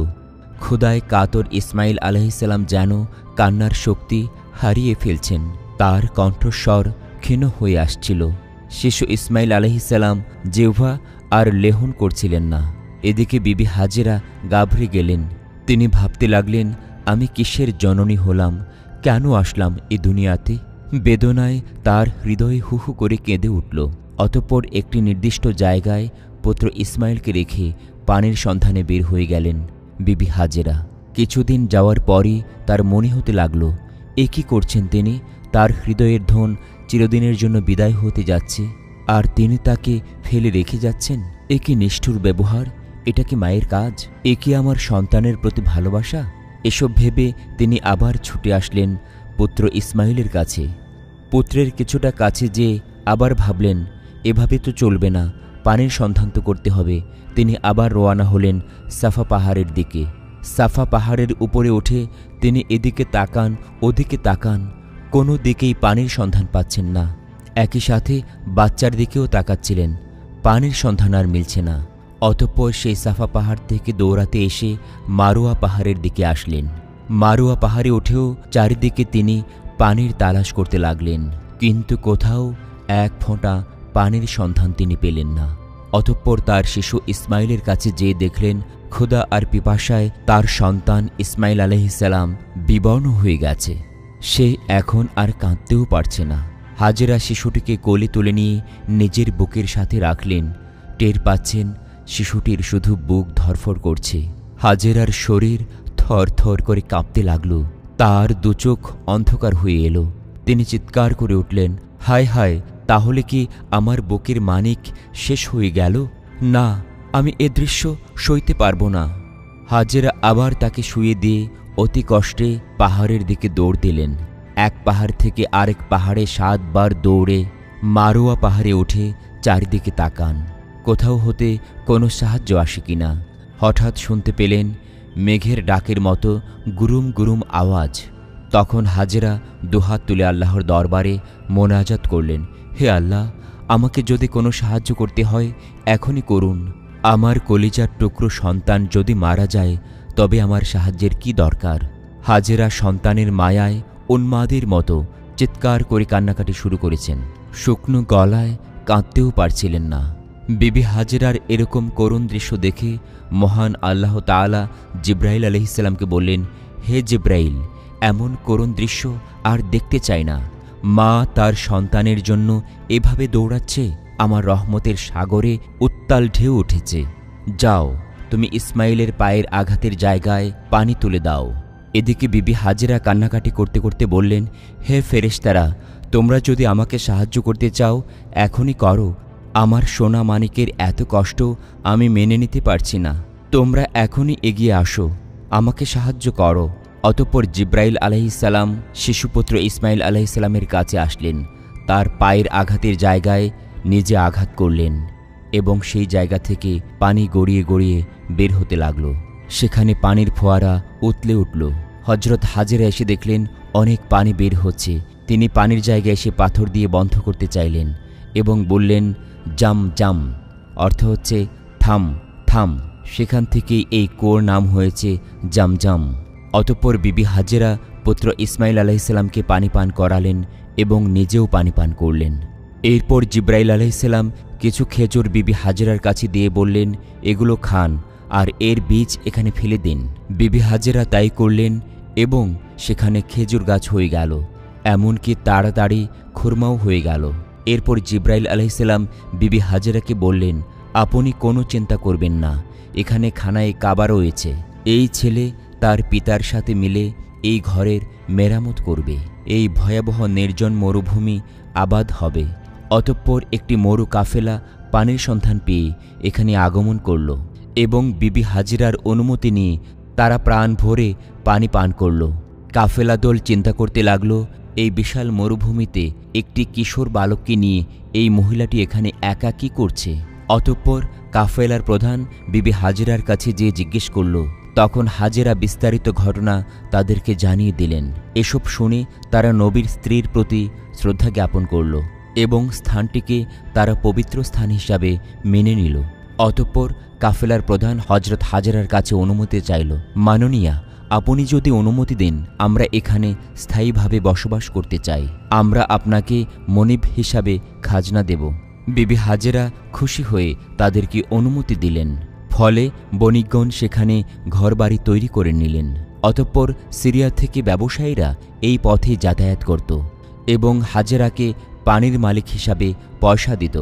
ক্ষুধায় কাতর ইসমাইল আলাইহিসসালাম যেন কান্নার শক্তি হারিয়ে ফেলছেন। তার কণ্ঠস্বর ক্ষীণ হয়ে আসছিল। শিশু ইসমাইল আলাইহিসসালাম জিহ্বা আর লেহন করছিলেন না। এদিকে বিবি হাজেরা গাভরে গেলেন। তিনি ভাবতে লাগলেন, আমি কিসের জননী হলাম, কেন আসলাম এ দুনিয়াতে? বেদনায় তার হৃদয়ে হু হু করে কেঁদে উঠল। অতঃপর একটি নির্দিষ্ট জায়গায় পুত্র ইসমাইলকে রেখে পানির সন্ধানে বের হয়ে গেলেন বিবি হাজেরা। কিছুদিন যাওয়ার পরই তার মনে হতে লাগল, এ কি করছেন তিনি? তার হৃদয়ের ধন চিরদিনের জন্য বিদায় হতে যাচ্ছে, আর তিনি তাকে ফেলে রেখে যাচ্ছেন। এ কি নিষ্ঠুর ব্যবহার? এটা কি মায়ের কাজ? এ কি আমার সন্তানের প্রতি ভালোবাসা? এসব ভেবে তিনি আবার ছুটে আসলেন পুত্র ইসমাইলের কাছে। পুত্রের কিছুটা কাছে যে আবার ভাবলেন, এভাবে তো চলবে না, পানির সন্ধান তো করতে হবে। তিনি আবার রওনা হলেন সাফা পাহাড়ের দিকে। সাফা পাহাড়ের উপরে উঠে তিনি এদিকে তাকান, ওদিকে তাকান, কোনো দিকেই পানির সন্ধান পাচ্ছেন না। একই সাথে বাচ্চার দিকেও তাকাচ্ছিলেন, পানির সন্ধান আর মিলছে না। অতঃপর সেই সাফা পাহাড় থেকে দৌড়াতে এসে মারোয়া পাহাড়ের দিকে আসলেন। মারোয়া পাহাড়ে উঠেও চারিদিকে তিনি পানির তালাশ করতে লাগলেন, কিন্তু কোথাও এক ফোঁটা পানির সন্ধান তিনি পেলেন না। অতঃপর তার শিশু ইসমাইলের কাছে যেয়ে দেখলেন ক্ষুধা আর পিপাসায় তার সন্তান ইসমাইল আলাইহিসসালাম বিবর্ণ হয়ে গেছে। সে এখন আর কাঁদতেও পারছে না। হাজেরা শিশুটিকে কোলে তুলে নিয়ে নিজের বুকের সাথে রাখলেন। টের পাচ্ছেন শিশুটির শুধু বুক ধড়ফড় করছে। হাজেরার শরীর থর থর করে কাঁপতে লাগল। তার দুচোখ অন্ধকার হয়ে এলো। তিনি চিৎকার করে উঠলেন, হায় হায়, তাহলে কি আমার বুকের মানিক শেষ হয়ে গেল? না, আমি এ দৃশ্য সইতে পারব না। হাজেরা আবার তাকে শুয়ে দিয়ে অতি কষ্টে পাহাড়ের দিকে দৌড় দিলেন। এক পাহাড় থেকে আরেক পাহাড়ে 7 বার দৌড়ে মারোয়া পাহাড়ে উঠে চারিদিকে তাকান, কোথাও হতে কোনো সাহায্য আসে কিনা। হঠাৎ শুনতে পেলেন মেঘের ডাকের মতো গুরুম গুরুম আওয়াজ। তখন হাজেরা দুহাত তুলে আল্লাহর দরবারে মোনাজাত করলেন, হে আল্লাহ, আমাকে যদি কোনো সাহায্য করতে হয় এখনই করুন। আমার কলিজার টুকরো সন্তান যদি মারা যায় তবে আমার সাহায্যের কি দরকার। হাজেরা সন্তানের মায়ায় উন্মাদের মতো চিৎকার করে কান্নাকাটি শুরু করেছেন। শুকনো গলায় কাঁদতেও পারছিলেন না। বিবি হাজেরার এরকম করুণ দৃশ্য দেখে মহান আল্লাহ তাআলা জিব্রাইল আলাইহিসসালামকে বললেন, হে জিব্রাইল, এমন করুণ দৃশ্য আর দেখতে চাই না। মা তার সন্তানের জন্য এভাবে দৌড়াচ্ছে। আমার রহমতের সাগরে উত্তাল ঢেউ উঠেছে। যাও, তুমি ইসমাইলের পায়ের আঘাতের জায়গায় পানি তুলে দাও। এদিকে বিবি হাজেরা কান্নাকাটি করতে করতে বললেন, হে ফেরেশতারা, তোমরা যদি আমাকে সাহায্য করতে চাও এখনই করো। আমার সোনা মানিকের এত কষ্ট আমি মেনে নিতে পারছি না। তোমরা এখনই এগিয়ে আসো, আমাকে সাহায্য করো। অতঃপর জিব্রাইল আলাইহিসসালাম শিশুপুত্র ইসমাইল আলাইহিসসালামের কাছে আসলেন। তার পায়ের আঘাতের জায়গায় নিজে আঘাত করলেন এবং সেই জায়গা থেকে পানি গড়িয়ে গড়িয়ে বের হতে লাগল। সেখানে পানির ফোয়ারা উতলে উঠল। হযরত হাজেরা এসে দেখলেন অনেক পানি বের হচ্ছে। তিনি পানির জায়গায় এসে পাথর দিয়ে বন্ধ করতে চাইলেন এবং বললেন, জাম জাম, অর্থ হচ্ছে থাম থাম। সেখান থেকেই এই কুয়োর নাম হয়েছে জামজাম। অতঃপর বিবি হাজেরা পুত্র ইসমাইল আলাইহিসসালামকে পানি পান করালেন এবং নিজেও পানি পান করলেন। এরপর জিব্রাইল আলাইহিসসালাম কিছু খেজুর বিবি হাজেরার কাছে দিয়ে বললেন, এগুলো খান আর এর বীজ এখানে ফেলে দিন। বিবি হাজেরা তাই করলেন এবং সেখানে খেজুর গাছ হয়ে গেল, এমনকি তাড়াতাড়ি খুরমাও হয়ে গেল। এরপর জিব্রাইল আলাইহিসসালাম বিবি হাজেরাকে বললেন, আপনি কোনো চিন্তা করবেন না, এখানে খানায় কাবা রয়েছে। এই ছেলে তার পিতার সাথে মিলে এই ঘরের মেরামত করবে। এই ভয়াবহ নির্জন মরুভূমি আবাদ হবে। অতঃপর একটি মরু কাফেলা পানির সন্ধান পেয়ে এখানে আগমন করল এবং বিবি হাজেরার অনুমতি নিয়ে তারা প্রাণ ভরে পানি পান করল। কাফেলা দল চিন্তা করতে লাগল, এই বিশাল মরুভূমিতে একটি কিশোর বালককে নিয়ে এই মহিলাটি এখানে একা কী করছে। অতঃপর কাফেলার প্রধান বিবি হাজেরার কাছে যেয়ে জিজ্ঞেস করল। তখন হাজেরা বিস্তারিত ঘটনা তাদেরকে জানিয়ে দিলেন। এসব শুনে তারা নবীর স্ত্রীর প্রতি শ্রদ্ধা জ্ঞাপন করল এবং স্থানটিকে তারা পবিত্র স্থান হিসাবে মেনে নিল। অতঃপর কাফেলার প্রধান হযরত হাজেরার কাছে অনুমতি চাইল, মাননীয়া, আপনি যদি অনুমতি দেন আমরা এখানে স্থায়ীভাবে বসবাস করতে চাই। আমরা আপনাকে মনিব হিসাবে খাজনা দেব। বিবি হাজেরা খুশি হয়ে তাদেরকে অনুমতি দিলেন। ফলে বণিকগণ সেখানে ঘরবাড়ি তৈরি করে নিলেন। অতঃপর সিরিয়া থেকে ব্যবসায়ীরা এই পথে যাতায়াত করত এবং হাজেরাকে পানির মালিক হিসাবে পয়সা দিত।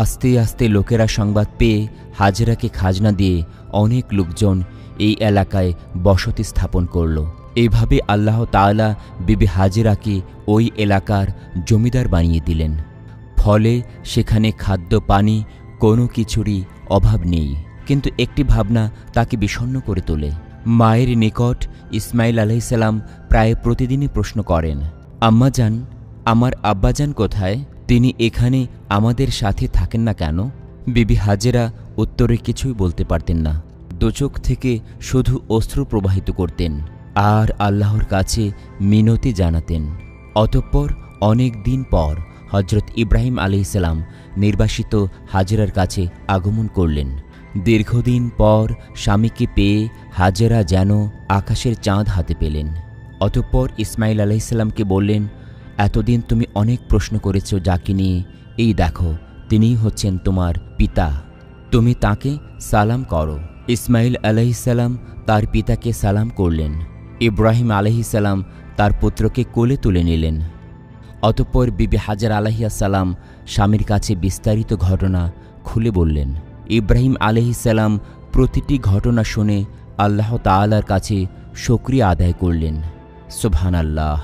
আস্তে আস্তে লোকেরা সংবাদ পেয়ে হাজেরাকে খাজনা দিয়ে অনেক লোকজন এই এলাকায় বসতি স্থাপন করল। এইভাবে আল্লাহ তাআলা বিবি হাজেরাকে ওই এলাকার জমিদার বানিয়ে দিলেন। ফলে সেখানে খাদ্য পানি কোনো কিছুরই অভাব নেই। কিন্তু একটি ভাবনা তাকে বিষণ্ণ করে তোলে। মায়ের নিকট ইসমাইল আলাইহিসসালাম প্রায় প্রতিদিনই প্রশ্ন করেন, আম্মাজান, আমার আব্বাজান কোথায়? তিনি এখানে আমাদের সাথে থাকেন না কেন? বিবি হাজেরা উত্তরে কিছুই বলতে পারতেন না। দোচোখ থেকে শুধু অশ্রু প্রবাহিত করতেন আর আল্লাহর কাছে মিনতি জানাতেন। অতঃপর অনেক দিন পর হজরত ইব্রাহিম আলাইহিসসালাম নির্বাসিত হাজেরার কাছে আগমন করলেন। দীর্ঘদিন পর স্বামীকে পেয়ে হাজেরা যেন আকাশের চাঁদ হাতে পেলেন। অতঃপর ইসমাইল আলাইহিসসালামকে বললেন, এতদিন তুমি অনেক প্রশ্ন করেছ যাকে নিয়ে, এই দেখো তিনিই হচ্ছেন তোমার পিতা, তুমি তাকে সালাম করো। ইসমাইল আলাইহিসসালাম তার পিতাকে সালাম করলেন। ইব্রাহিম আলাইহিসসালাম তার পুত্রকে কোলে তুলে নিলেন। অতঃপর বিবি হাজেরা আলাইহিসসালাম স্বামীর কাছে বিস্তারিত ঘটনা খুলে বললেন। ইব্রাহিম আলাইহিসসালাম প্রতিটি ঘটনা শুনে আল্লাহ তাআলার কাছে শুকরিয়া আদায় করলেন। সুবহানাল্লাহ।